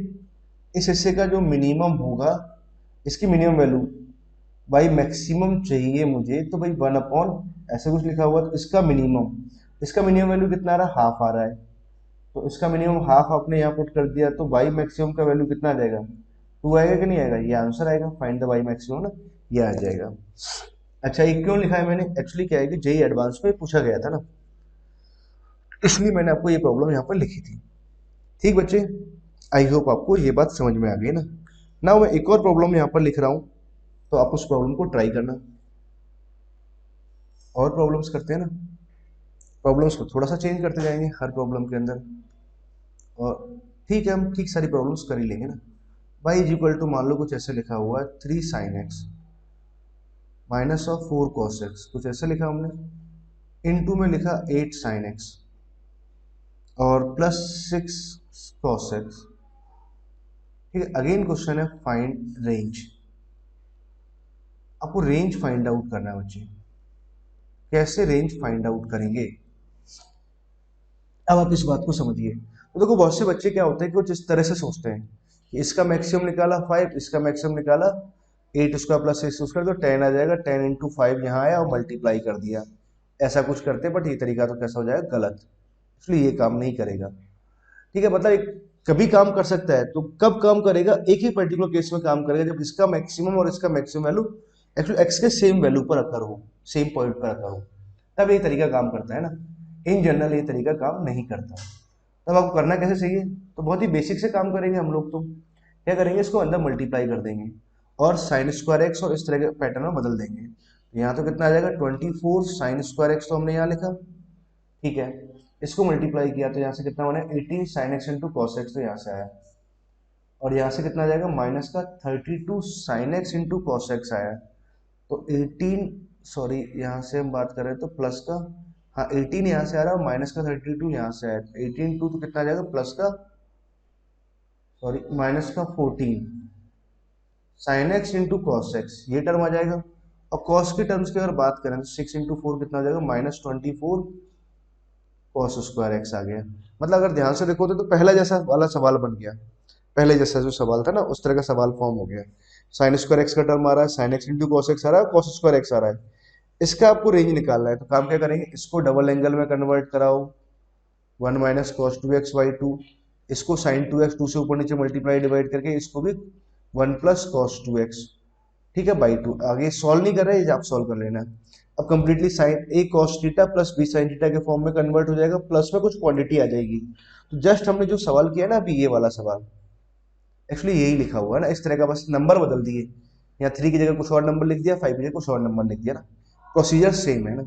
[SPEAKER 1] इस हिस्से का जो मिनिमम होगा, इसकी मिनिमम वैल्यू बाई मैक्सिमम चाहिए मुझे, तो भाई 1 अपॉन ऐसे कुछ लिखा हुआ, तो इसका मिनिमम वैल्यू कितना आ रहा है, हाफ आ रहा है, तो इसका मिनिमम हाफ आपने यहाँ पुट कर दिया, तो बाई मैक्सिमम का वैल्यू कितना आ जाएगा, 2 आएगा कि नहीं आएगा, ये आंसर आएगा, फाइंड द बाई मैक्सिमम ना, ये आ जाएगा। अच्छा ये क्यों लिखा है मैंने, एक्चुअली क्या है कि जेई एडवांस में पूछा गया था ना, इसलिए मैंने आपको ये प्रॉब्लम यहाँ पर लिखी थी। ठीक बच्चे, आई होप आपको ये बात समझ में आ गई ना। ना मैं एक और प्रॉब्लम यहाँ पर लिख रहा हूँ, तो आप उस प्रॉब्लम को ट्राई करना, और प्रॉब्लम्स करते हैं ना, प्रॉब्लम्स को थोड़ा सा चेंज करते जाएंगे हर प्रॉब्लम के अंदर, और ठीक है हम ठीक सारी प्रॉब्लम्स कर ही लेंगे ना। बाई इज इक्वल टू मान लो कुछ ऐसे लिखा हुआ है 3 sine x minus of 4 cos x, कुछ ऐसे लिखा हमने, इनटू में लिखा 8 साइन एक्स और प्लस 6 कॉस एक्स। ठीक है, अगेन क्वेश्चन है फाइंड रेंज, आपको रेंज फाइंड आउट करना है बच्चे। कैसे रेंज फाइंड आउट करेंगे, अब आप इस बात को समझिए। तो देखो बहुत से बच्चे क्या होते हैं कि वो जिस तरह से सोचते हैं कि इसका मैक्सिमम निकाला 5, इसका मैक्सिमम निकाला 8 उसका प्लस 6 उसका, तो 10 आ जाएगा, 10 इंटू 5 यहाँ आया और मल्टीप्लाई कर दिया, ऐसा कुछ करते हैं, बट ये तरीका तो कैसा हो जाएगा, गलत, इसलिए ये काम नहीं करेगा। ठीक है, मतलब एक कभी काम कर सकता है, तो कब काम करेगा, एक ही पर्टिकुलर केस में काम करेगा जब इसका मैक्सिमम और इसका मैक्सिमम वैल्यू एक्चुअली एक्स के सेम वैल्यू पर अकर हो, सेम पॉइंट पर अकर हो, तब ये तरीका काम करता है ना, इन जनरल ये तरीका काम नहीं करता। तब आपको करना कैसे चाहिए, तो बहुत ही बेसिक से काम करेंगे हम लोग, तो क्या करेंगे, इसको अंदर मल्टीप्लाई कर देंगे और साइन स्क्वायर एक्स और इस तरह के पैटर्न में बदल देंगे, तो यहाँ तो कितना आ जाएगा 24 साइन स्क्वायर एक्स, तो हमने यहाँ लिखा, ठीक है, इसको मल्टीप्लाई किया तो यहाँ से कितना बना 18 sign x into cos x, तो यहाँ से आया, और यहाँ से कितना आ जाएगा माइनस का 32 sign x into cos x आया, तो 18 सॉरी यहाँ से हम बात कर रहे हैं तो प्लस का, हाँ 18 यहाँ से आ रहा है, माइनस का 32 यहाँ से आया, 18 टू तो कितना आ जाएगा प्लस का, सॉरी माइनस का 14 sign x into cos x, ये टर्म आ जाएगा, और कॉस के टर्म्स की अगर बात करें तो 6 इंटू 4 कितना आ जाएगा -24 कॉस स्क्वायर एक्स आ गया। मतलब अगर ध्यान से देखो तो पहला जैसा वाला सवाल बन गया, पहले जैसा जो सवाल था ना उस तरह का सवाल फॉर्म हो गया, साइन स्क्वायर एक्स का टर्म आ रहा है, sine x into cos x आ रहा है, कॉस स्क्वायर एक्स आ रहा है, इसका आपको रेंज निकालना है, तो काम क्या करेंगे, इसको डबल एंगल में कन्वर्ट कराओ, 1 माइनस कॉस 2x बाई 2, इसको साइन 2x 2 से ऊपर नीचे मल्टीप्लाई डिवाइड करके इसको भी 1 प्लस कॉस 2x, ठीक है बाई 2, आगे सॉल्व नहीं कर रहे हैं, आप सॉल्व कर लेना है। अब completely sine A cos theta plus B sine theta के फॉर्म में कन्वर्ट हो जाएगा, प्लस में कुछ क्वांटिटी आ जाएगी, तो जस्ट हमने जो सवाल किया ना अभी ये वाला सवाल, एक्चुअली यही लिखा हुआ है ना इस तरह का, बस नंबर बदल दिए, या 3 की जगह कुछ और नंबर लिख दिया, 5 की जगह कुछ और नंबर लिख दिया ना, प्रोसीजर सेम है ना।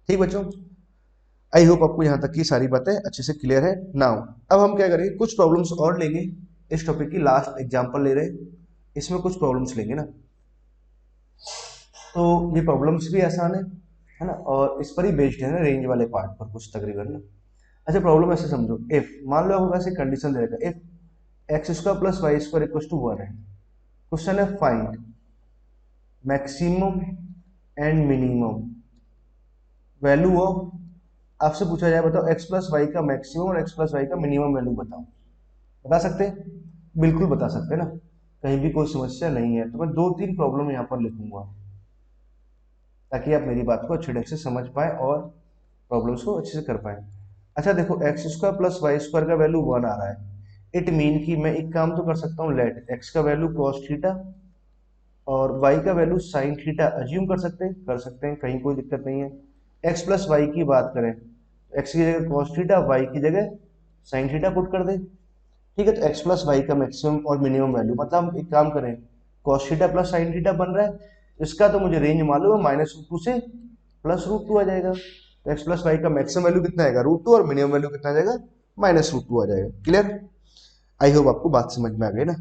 [SPEAKER 1] ठीक बच्चों, आई होप आपको यहाँ तक की सारी बातें अच्छे से क्लियर है। नाउ अब हम क्या करेंगे, कुछ प्रॉब्लम्स और लेंगे, इस टॉपिक की लास्ट एग्जांपल ले रहे हैं, इसमें कुछ प्रॉब्लम्स लेंगे ना, तो ये प्रॉब्लम्स भी आसान है ना, और इस पर ही बेस्ड है ना, रेंज वाले पार्ट पर कुछ तकरीबन ना। अच्छा प्रॉब्लम ऐसे समझो, इफ मान लो आपको ऐसे कंडीशन दे रखा है, if x square plus y square equal to 1 है, क्वेश्चन है find maximum and minimum value of, आपसे पूछा जाए बताओ एक्स प्लस वाई का मैक्सिमम और एक्स प्लस वाई का मिनिमम वैल्यू बताओ, बता सकते हैं, बिल्कुल बता सकते हैं ना, कहीं भी कोई समस्या नहीं है, तो मैं 2-3 प्रॉब्लम यहाँ पर लिखूंगा ताकि आप मेरी बात को अच्छे ढंग से समझ पाए और प्रॉब्लम्स को अच्छे से कर पाए। अच्छा देखो x square plus y square का वैल्यू 1 आ रहा है, इट मीन कि मैं एक काम तो कर सकता हूँ, लेट एक्स का वैल्यू कॉस थीटा और y का वैल्यू साइन थीटा अज्यूम कर सकते हैं, कहीं कोई दिक्कत नहीं है। x प्लस वाई की बात करें, x की जगह कॉस थीटा, y की जगह साइन थीटा पुट कर दें। ठीक है, तो x प्लस वाई का मैक्सिमम और मिनिमम वैल्यू, मतलब हम एक काम करें, cos theta plus sine theta बन रहा है, इसका तो मुझे रेंज मालूम है, -√2 से +√2 आ जाएगा। तो x प्लस वाई का मैक्सिमम वैल्यू कितना आएगा, √2, और मिनिमम वैल्यू कितना आ जाएगा, -√2 आ जाएगा। क्लियर? आई होप आपको बात समझ में आ गई ना।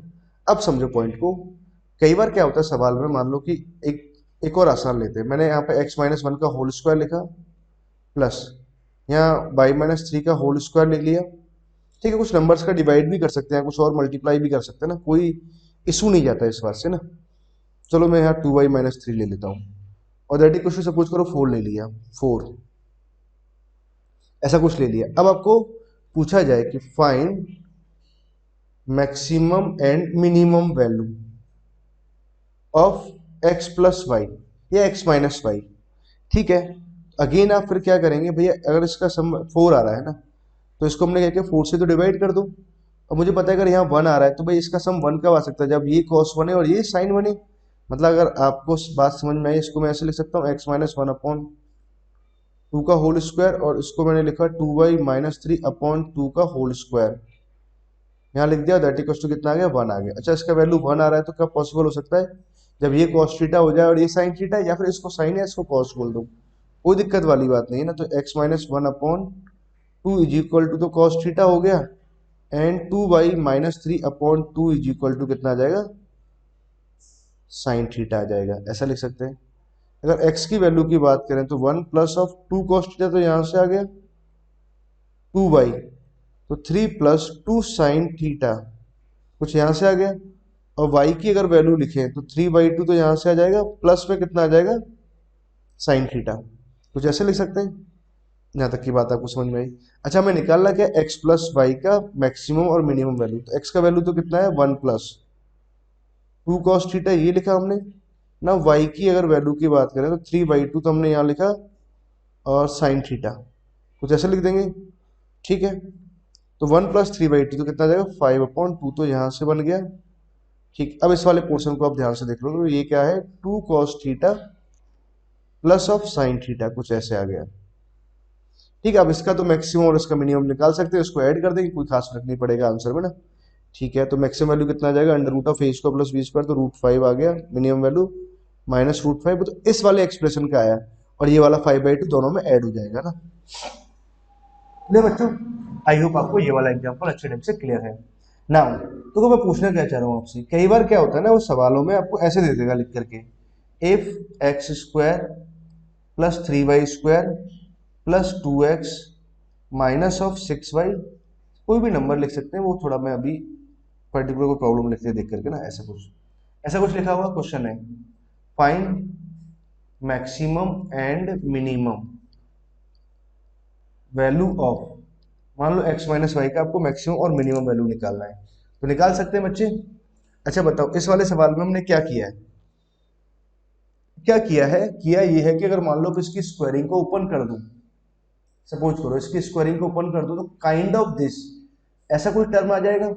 [SPEAKER 1] अब समझो पॉइंट को। कई बार क्या होता है सवाल में, मान लो कि एक और आसान लेते हैं, मैंने यहाँ पे x-1 का होल स्क्वायर लिखा, प्लस यहाँ y-3 का होल स्क्वायर लिख लिया। ठीक है, कुछ नंबर्स का डिवाइड भी कर सकते हैं, कुछ और मल्टीप्लाई भी कर सकते हैं ना, कोई इशू नहीं जाता इस बात से ना। चलो मैं यहाँ 2y-3 ले लेता हूँ, और दैट इक्वल टू सपोज करो 4 ले लिया, 4 ऐसा कुछ ले लिया। अब आपको पूछा जाए कि find maximum and minimum value of x plus y या x माइनस वाई। ठीक है, अगेन आप फिर क्या करेंगे भैया, अगर इसका सम 4 आ रहा है ना, तो इसको हमने क्या किया, 4 से तो डिवाइड कर दो। अब मुझे पता है अगर यहाँ 1 आ रहा है तो भाई इसका सम 1 कब आ सकता है, जब ये cos 1 है और ये sin 1 है। मतलब अगर आपको बात समझ में आई, इसको मैं ऐसे लिख सकता हूँ x-1/2 का होल स्क्वायर, और इसको मैंने लिखा 2y-3/2 का होल स्क्वायर, यहाँ लिख दिया, दैट इक्वल्स टू कितना आ गया, 1 आ गया। अच्छा, इसका वैल्यू 1 आ रहा है तो क्या पॉसिबल हो सकता है, जब ये cos थीटा हो जाए और ये sin थीटा, या फिर इसको sin है इसको cos बोल दो, कोई दिक्कत वाली बात नहीं है ना। तो x-1/2 इज इक्वल टू, तो cos थीटा हो गया, and 2y-3/2 is equal to कितना आ जाएगा, sin थीटा आ जाएगा। ऐसा लिख सकते हैं। अगर x की वैल्यू की बात करें तो 1 प्लस ऑफ 2 cos थीटा, तो यहाँ से आ गया 2y, तो 3 प्लस 2 साइन थीटा कुछ यहाँ से आ गया, और y की अगर वैल्यू लिखें तो 3/2, तो यहाँ से आ जाएगा, प्लस में कितना आ जाएगा, साइन थीटा। कुछ ऐसे लिख सकते हैं। यहाँ तक की बात आपको समझ में आई। अच्छा, हमें निकालना क्या, x प्लस वाई का मैक्सिमम और मिनिमम वैल्यू। तो x का वैल्यू तो कितना है, 1 प्लस 2 cos थीटा, ये लिखा हमने ना। y की अगर वैल्यू की बात करें तो 3/2, तो हमने यहाँ लिखा, और साइन थीटा कुछ ऐसे लिख देंगे। ठीक है, तो 1 प्लस 3/2 तो कितना आ जाएगा, 5/2, तो यहाँ से बन गया। ठीक, अब इस वाले पोर्शन को आप ध्यान से देख लो, तो ये क्या है, 2 cos theta plus of sine theta, कुछ ऐसे आ गया। ठीक है, अब इसका तो मैक्सिमम और इसका मिनिमम निकाल सकते हैं, इसको ऐड कर देंगे, कोई खास फर्क नहीं पड़ेगा आंसर में ना। ठीक है, तो मैक्सिमम वैल्यू कितना आ जाएगा, √a² प्लस b², तो √5 आ गया। मिनिमम वैल्यू -√5, तो इस वाले एक्सप्रेशन का आया, और ये वाला 5/2 दोनों में ऐड हो जाएगा ना। ले बच्चों, आई होप आपको ये वाला एग्जांपल अच्छे ढंग से क्लियर है ना। तो मैं पूछना क्या चाह रहा हूँ आपसे, कई बार क्या होता है ना, वो सवालों में आपको ऐसे दे देगा लिख करके, if x² plus 3y² plus 2x minus of 6y, कोई भी नंबर लिख सकते हैं, वो थोड़ा मैं अभी पर्टिकुलर कोई प्रॉब्लम लिखते हैं देख करके ना, ऐसा कुछ लिखा हुआ क्वेश्चन है, find maximum and minimum value of, मान लो x-y का आपको मैक्सिमम और मिनिमम वैल्यू निकालना है, तो निकाल सकते हैं बच्चे। अच्छा बताओ, इस वाले सवाल में हमने क्या किया है, किया ये है कि अगर मान लो कि इसकी स्क्वायरिंग को ओपन कर दूं, सपोज करो इसकी स्क्वायरिंग को ओपन कर दूं, तो काइंड ऑफ दिस ऐसा कोई टर्म आ जाएगा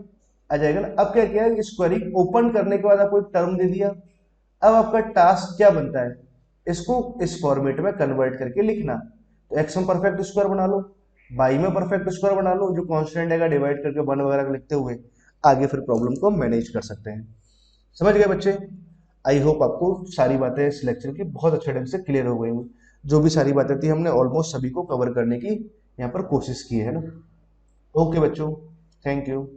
[SPEAKER 1] ना। अब क्या किया है, स्क्वायरिंग ओपन करने के बाद आपको एक टर्म दे दिया। अब आपका टास्क क्या बनता है, इसको इस फॉर्मेट में कन्वर्ट करके लिखना। तो एक्स में परफेक्ट स्क्वायर बना लो, वाई में परफेक्ट स्क्वायर बना लो, जो कांस्टेंट है डिवाइड करके 1 वगैरह लिखते हुए आगे फिर प्रॉब्लम को मैनेज कर सकते हैं। समझ गए बच्चे? आई होप आपको सारी बातें इस लेक्चर की बहुत अच्छे ढंग से क्लियर हो गई। जो भी सारी बातें थी हमने ऑलमोस्ट सभी को कवर करने की यहाँ पर कोशिश की है ना। ओके बच्चों, थैंक यू।